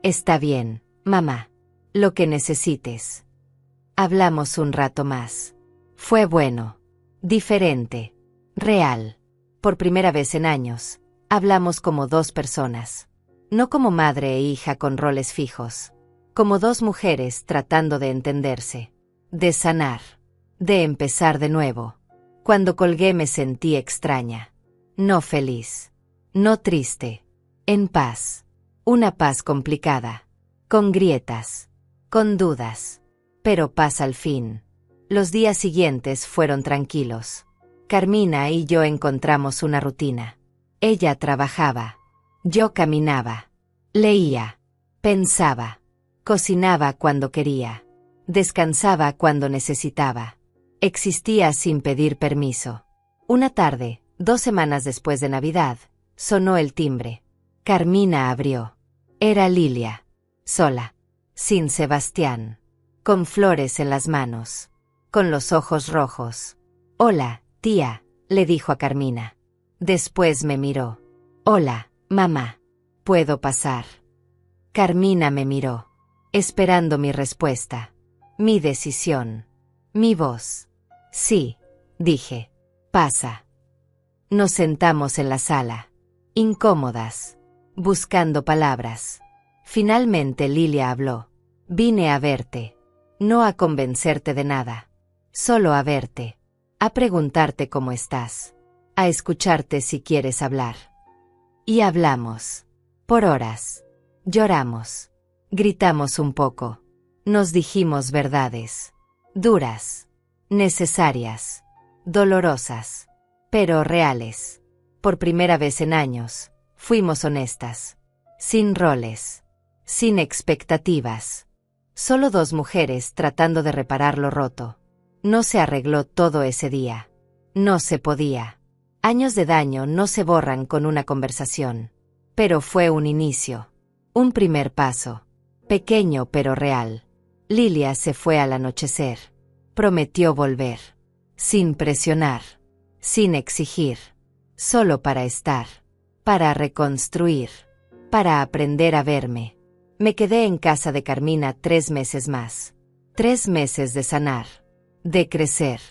Está bien, mamá. Lo que necesites. Hablamos un rato más. Fue bueno. Diferente. Real. Por primera vez en años, hablamos como dos personas. No como madre e hija con roles fijos. Como dos mujeres tratando de entenderse. De sanar. De empezar de nuevo. Cuando colgué me sentí extraña. No feliz. No triste. En paz. Una paz complicada. Con grietas. Con dudas. Pero paz al fin. Los días siguientes fueron tranquilos. Carmina y yo encontramos una rutina. Ella trabajaba. Yo caminaba. Leía. Pensaba. Cocinaba cuando quería. Descansaba cuando necesitaba. Existía sin pedir permiso. Una tarde, 2 semanas después de Navidad, sonó el timbre. Carmina abrió. Era Lilia. Sola. Sin Sebastián. Con flores en las manos. Con los ojos rojos. Hola, tía, le dijo a Carmina. Después me miró. Hola, mamá. ¿Puedo pasar? Carmina me miró. Esperando mi respuesta. Mi decisión. Mi voz. Sí, dije. Pasa. Nos sentamos en la sala. Incómodas. Buscando palabras. Finalmente Lilia habló. Vine a verte. no a convencerte de nada, solo a verte, a preguntarte cómo estás, a escucharte si quieres hablar. Y hablamos. Por horas. Lloramos. Gritamos un poco. Nos dijimos verdades. Duras. Necesarias. Dolorosas. Pero reales. Por primera vez en años, fuimos honestas. Sin roles. Sin expectativas. Solo dos mujeres tratando de reparar lo roto. No se arregló todo ese día. No se podía. Años de daño no se borran con una conversación. Pero fue un inicio. Un primer paso. Pequeño pero real. Lilia se fue al anochecer. Prometió volver. Sin presionar. Sin exigir. Solo para estar. Para reconstruir. Para aprender a verme. Me quedé en casa de Carmina 3 meses más. 3 meses de sanar. De crecer.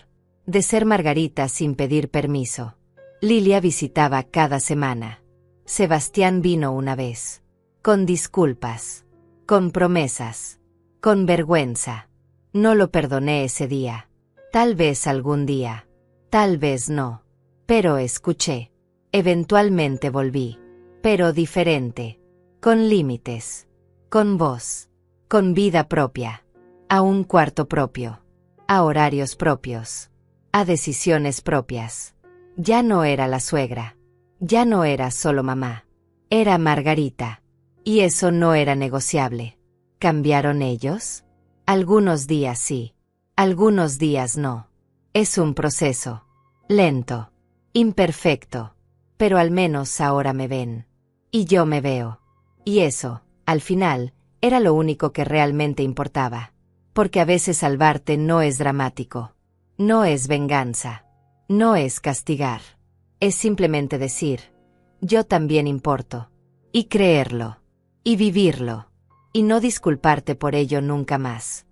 De ser Margarita sin pedir permiso. Lilia visitaba cada semana. Sebastián vino una vez. Con disculpas. Con promesas. Con vergüenza. No lo perdoné ese día. Tal vez algún día. Tal vez no. Pero escuché. Eventualmente volví. Pero diferente. Con límites. Con voz. Con vida propia. A un cuarto propio. A horarios propios. A decisiones propias. Ya no era la suegra. Ya no era solo mamá. Era Margarita. Y eso no era negociable. ¿Cambiaron ellos? Algunos días sí. Algunos días no. Es un proceso. Lento. Imperfecto. Pero al menos ahora me ven. Y yo me veo. Y eso, al final, era lo único que realmente importaba. Porque a veces salvarte no es dramático. No es venganza. No es castigar. Es simplemente decir, yo también importo. Y creerlo. Y vivirlo. Y no disculparte por ello nunca más.